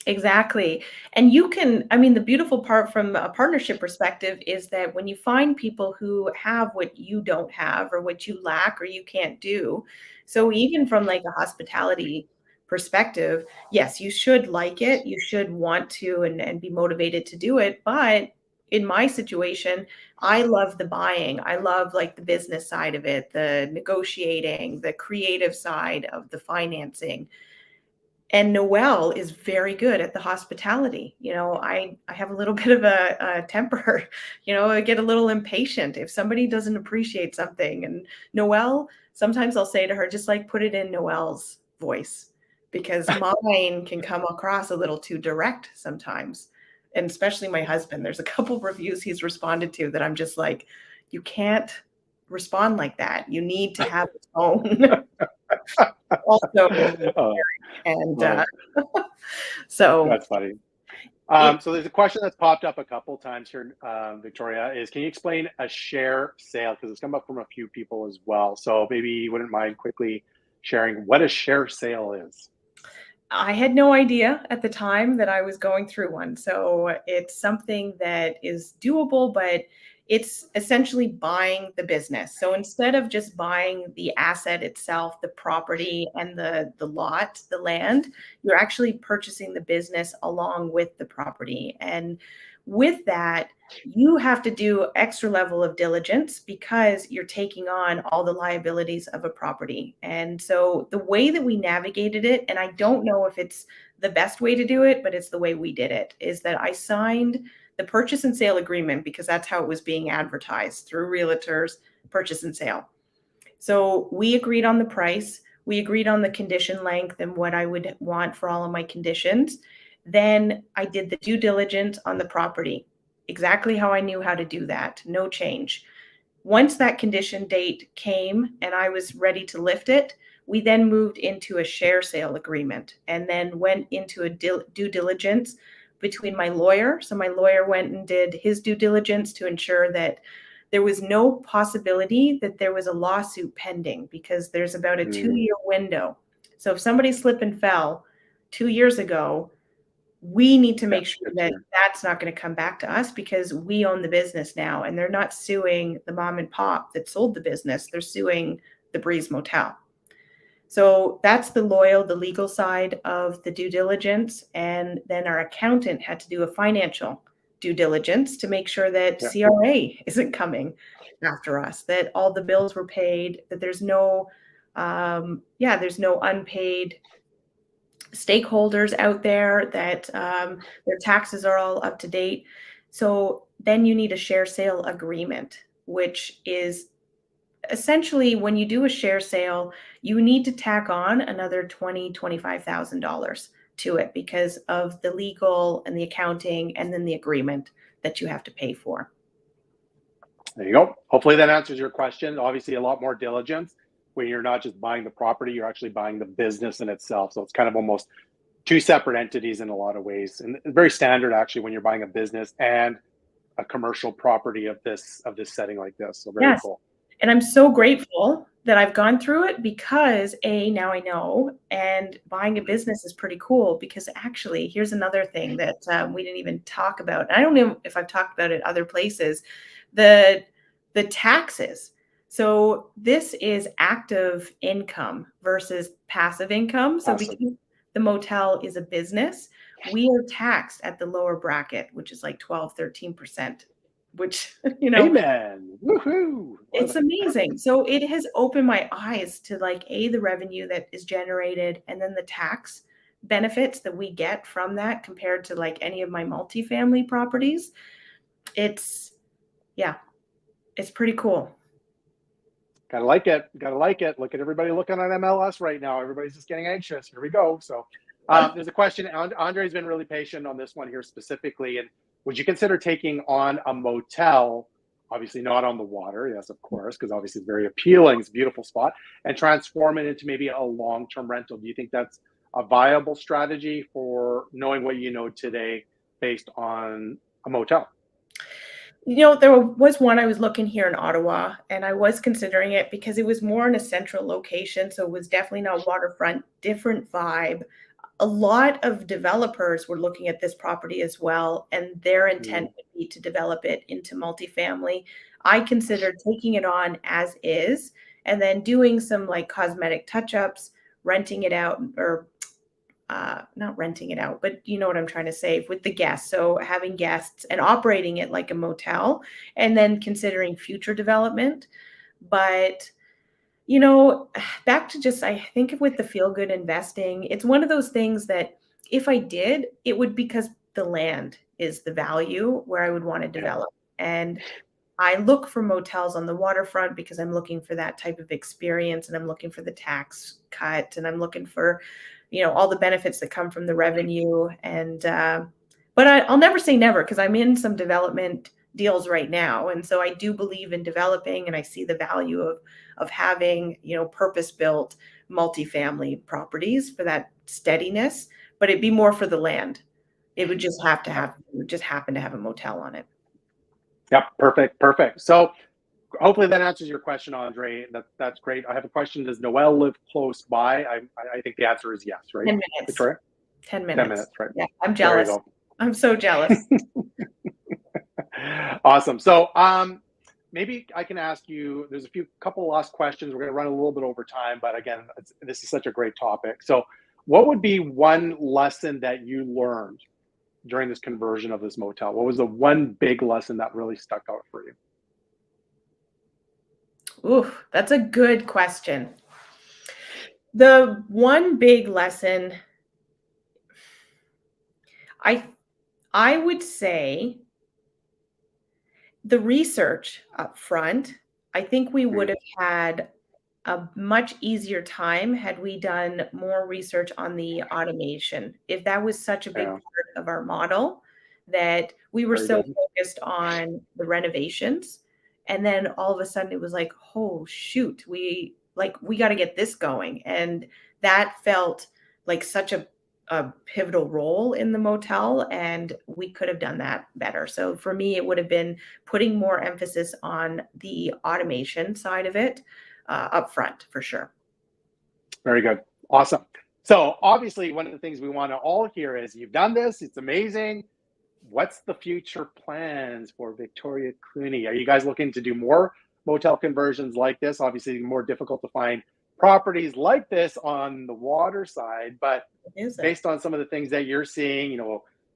Exactly. And the beautiful part from a partnership perspective is that when you find people who have what you don't have or what you lack or you can't do, so even from like a hospitality perspective, yes, you should like it, you should want to and be motivated to do it. But in my situation, I love the buying. I love like the business side of it, the negotiating, the creative side of the financing. And Noelle is very good at the hospitality. I have a little bit of a temper, I get a little impatient if somebody doesn't appreciate something. And Noelle, sometimes I'll say to her, just like put it in Noelle's voice, because mine can come across a little too direct sometimes. And especially my husband, there's a couple of reviews he's responded to that I'm just like, you can't respond like that. You need to have a tone. Also, and so that's funny. So there's a question that's popped up a couple times here, Victoria, is can you explain a share sale? Because it's come up from a few people as well. So maybe you wouldn't mind quickly sharing what a share sale is. I had no idea at the time that I was going through one. So it's something that is doable, but it's essentially buying the business. So instead of just buying the asset itself, the property and the lot, the land, you're actually purchasing the business along with the property. And with that, you have to do extra level of diligence because you're taking on all the liabilities of a property. And so the way that we navigated it, and I don't know if it's the best way to do it, but it's the way we did it, is that I signed the purchase and sale agreement because that's how it was being advertised through realtors, purchase and sale. So we agreed on the price. We agreed on the condition length and what I would want for all of my conditions. Then I did the due diligence on the property, exactly how I knew how to do that, no change. Once that condition date came and I was ready to lift it, we then moved into a share sale agreement and then went into a due diligence between my lawyer. So my lawyer went and did his due diligence to ensure that there was no possibility that there was a lawsuit pending, because there's about a 2-year window. So if somebody slipped and fell 2 years ago, we need to make sure that that's not going to come back to us, because we own the business now and they're not suing the mom and pop that sold the business. They're suing the Breeze Motel. So that's the legal side of the due diligence. And then our accountant had to do a financial due diligence to make sure that CRA isn't coming after us, that all the bills were paid, that there's no unpaid stakeholders out there that their taxes are all up to date. So then you need a share sale agreement, which is essentially when you do a share sale, you need to tack on another $25,000 to it because of the legal and the accounting and then the agreement that you have to pay for. There you go. Hopefully that answers your question. Obviously, a lot more diligence when you're not just buying the property, you're actually buying the business in itself. So it's kind of almost two separate entities in a lot of ways, and very standard actually when you're buying a business and a commercial property of this setting like this. So very Yes. cool. And I'm so grateful that I've gone through it because now I know, and buying a business is pretty cool because actually, here's another thing that we didn't even talk about. And I don't know if I've talked about it other places, the taxes. So this is active income versus passive income. So Awesome. because the motel is a business, we are taxed at the lower bracket, which is like 12, 13%, which, Amen. Woohoo. it's amazing. So it has opened my eyes to like the revenue that is generated and then the tax benefits that we get from that compared to like any of my multifamily properties. It's pretty cool. Gotta like it. Gotta like it. Look at everybody looking on MLS right now. Everybody's just getting anxious. Here we go. So there's a question. Andre's been really patient on this one here specifically. And would you consider taking on a motel? Obviously not on the water. Yes, of course, because obviously it's very appealing. It's a beautiful spot, and transform it into maybe a long-term rental. Do you think that's a viable strategy for knowing what you know today based on a motel? There was one I was looking here in Ottawa, and I was considering it because it was more in a central location. So it was definitely not waterfront, different vibe. A lot of developers were looking at this property as well, and their intent would be to develop it into multifamily. I considered taking it on as is and then doing some like cosmetic touch-ups, renting it out, or not renting it out, but you know what I'm trying to say, with the guests. So having guests and operating it like a motel and then considering future development. But back to just, I think with the feel good investing, it's one of those things that if I did, it would because the land is the value where I would want to develop. And I look for motels on the waterfront because I'm looking for that type of experience, and I'm looking for the tax cut, and I'm looking for, all the benefits that come from the revenue. And, but I'll never say never because I'm in some development deals right now. And so I do believe in developing, and I see the value of having, purpose-built multifamily properties for that steadiness, but it'd be more for the land. It would just happen to have a motel on it. Yep, perfect. So hopefully that answers your question, Andre. That's great. I have a question. Does Noelle live close by? I think the answer is yes, right? 10 minutes. Victoria? 10 minutes. 10 minutes, right. Yeah, I'm jealous. I'm so jealous. Awesome. So maybe I can ask you, there's a couple last questions. We're going to run a little bit over time, but again, this is such a great topic. So what would be one lesson that you learned during this conversion of this motel? What was the one big lesson that really stuck out for you? Ooh, that's a good question. The one big lesson, I would say the research up front. I think we would have had a much easier time had we done more research on the automation. If that was such a big part of our model, that we were so focused on the renovations, and then all of a sudden it was like, oh shoot, we got to get this going. And that felt like such a pivotal role in the motel, and we could have done that better. So for me, it would have been putting more emphasis on the automation side of it up front, for sure. Very good. Awesome. So obviously one of the things we want to all hear is you've done this. It's amazing. What's the future plans for Victoria Cluney? Are you guys looking to do more motel conversions like this? Obviously more difficult to find properties like this on the water side, but based on some of the things that you're seeing,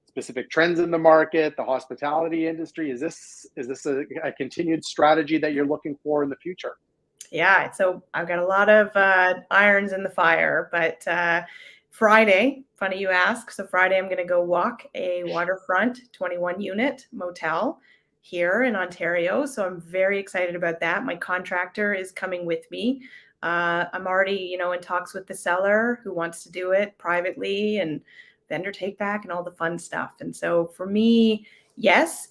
specific trends in the market, the hospitality industry, is this a continued strategy that you're looking for in the future? Yeah, so I've got a lot of irons in the fire, but Friday, funny you ask. So Friday, I'm going to go walk a waterfront 21 unit motel here in Ontario. So I'm very excited about that. My contractor is coming with me. I'm already, in talks with the seller who wants to do it privately and vendor take back and all the fun stuff. And so for me, yes,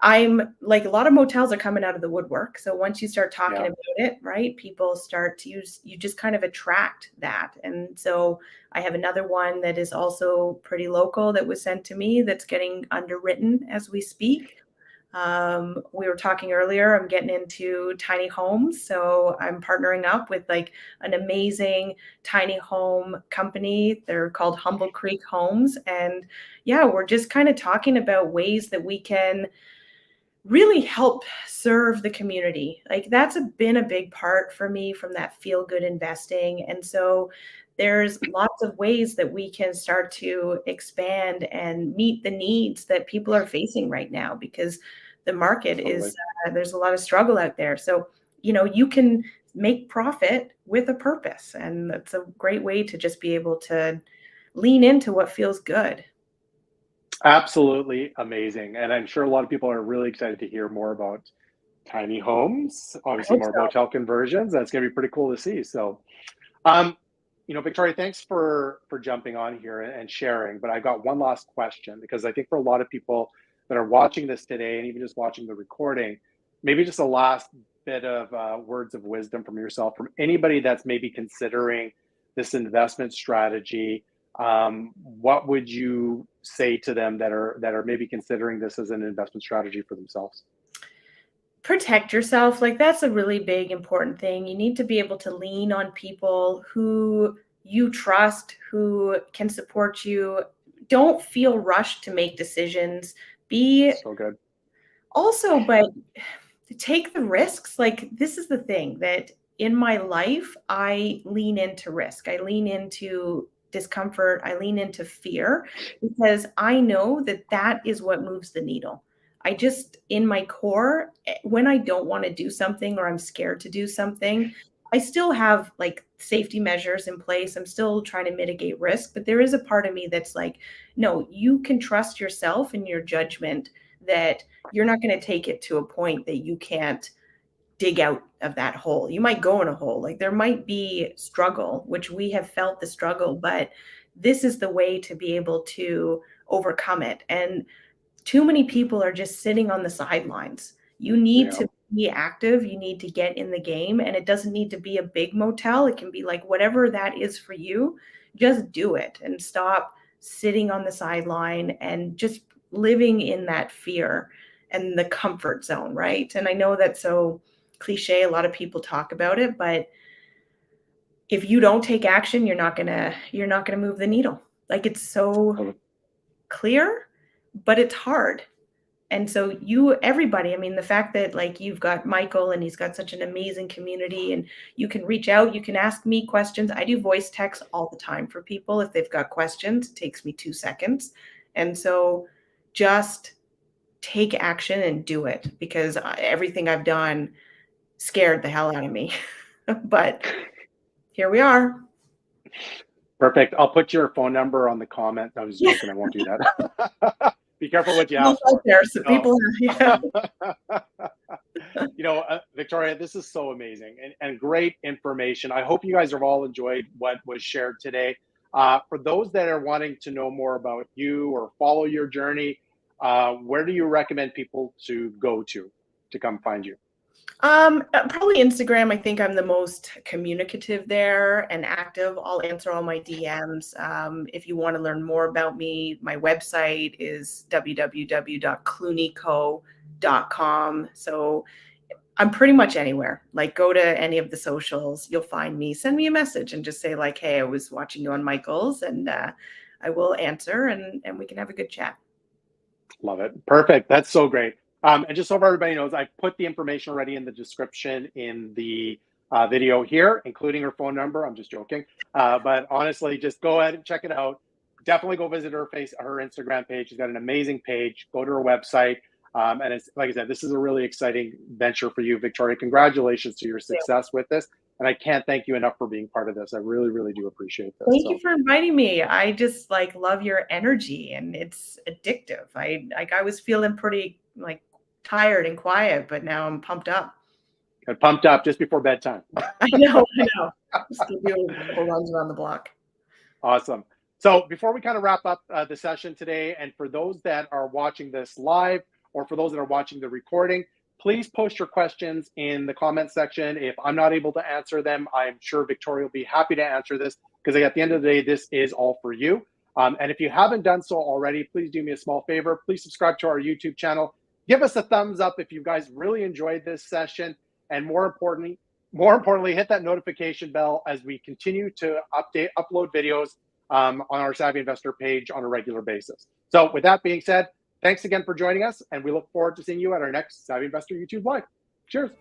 I'm like a lot of motels are coming out of the woodwork. So once you start talking Yeah. about it, right, people start to use, you just kind of attract that. And so I have another one that is also pretty local that was sent to me that's getting underwritten as we speak. We were talking earlier, I'm getting into tiny homes. So I'm partnering up with like an amazing tiny home company. They're called Humble Creek Homes. And yeah, we're just kind of talking about ways that we can really help serve the community. Like that's been a big part for me from that feel good investing. And so there's lots of ways that we can start to expand and meet the needs that people are facing right now because the market is, there's a lot of struggle out there. So, you can make profit with a purpose. And that's a great way to just be able to lean into what feels good. Absolutely amazing. And I'm sure a lot of people are really excited to hear more about tiny homes, I obviously hope more so. motel conversions. That's going to be pretty cool to see. So, um, Victoria, thanks for jumping on here and sharing. But I got one last question because I think for a lot of people that are watching this today and even just watching the recording, maybe just a last bit of words of wisdom from yourself, from anybody that's maybe considering this investment strategy. What would you say to them that are maybe considering this as an investment strategy for themselves? Protect yourself. Like that's a really big, important thing. You need to be able to lean on people who you trust, who can support you. Don't feel rushed to make decisions. Be So good. also, but take the risks. Like this is the thing that in my life, I lean into risk. I lean into discomfort. I lean into fear because I know that that is what moves the needle. I just, in my core, when I don't want to do something or I'm scared to do something, I still have like safety measures in place. I'm still trying to mitigate risk, but there is a part of me that's like, no, you can trust yourself and your judgment that you're not going to take it to a point that you can't dig out of that hole. You might go in a hole. Like there might be struggle, which we have felt the struggle, but this is the way to be able to overcome it. And too many people are just sitting on the sidelines. You need Yeah. to be active. You need to get in the game. And it doesn't need to be a big motel. It can be like whatever that is for you, just do it and stop sitting on the sideline and just living in that fear and the comfort zone, right? And I know that's so cliche. A lot of people talk about it, but if you don't take action, you're not gonna move the needle. Like it's so clear, but it's hard. And so everybody, I mean, the fact that like you've got Michael and he's got such an amazing community and you can reach out, you can ask me questions. I do voice text all the time for people. If they've got questions, it takes me 2 seconds. And so just take action and do it because everything I've done scared the hell out of me. But here we are. Perfect. I'll put your phone number on the comment. I was joking. I won't do that. Be careful what you ask for. There, so people, yeah. Victoria, this is so amazing and great information. I hope you guys have all enjoyed what was shared today. For those that are wanting to know more about you or follow your journey, where do you recommend people to go to come find you? Probably Instagram. I think I'm the most communicative there and active. I'll answer all my DMs. If you want to learn more about me, my website is www.cluneyco.com. So I'm pretty much anywhere. Like go to any of the socials, you'll find me. Send me a message and just say like, "Hey, I was watching you on Michael's," and I will answer and we can have a good chat. Love it. Perfect. That's so great. And just so everybody knows, I put the information already in the description in the video here, including her phone number. I'm just joking. But honestly, just go ahead and check it out. Definitely go visit her Instagram page. She's got an amazing page. Go to her website. And it's like I said, this is a really exciting venture for you, Victoria. Congratulations to your success with this. And I can't thank you enough for being part of this. I really, really do appreciate this. Thank you for inviting me. I just like love your energy, and it's addictive. I was feeling pretty like tired and quiet, but now I'm pumped up. Got pumped up just before bedtime. I know. Still doing a couple runs around the block. Awesome. So before we kind of wrap up the session today, and for those that are watching this live, or for those that are watching the recording, please post your questions in the comment section. If I'm not able to answer them, I'm sure Victoria will be happy to answer this, because at the end of the day, this is all for you. And if you haven't done so already, please do me a small favor. Please subscribe to our YouTube channel. Give us a thumbs up if you guys really enjoyed this session. And more importantly, hit that notification bell as we continue to upload videos on our Savvy Investor page on a regular basis. So with that being said, thanks again for joining us, and we look forward to seeing you at our next Savvy Investor YouTube Live. Cheers.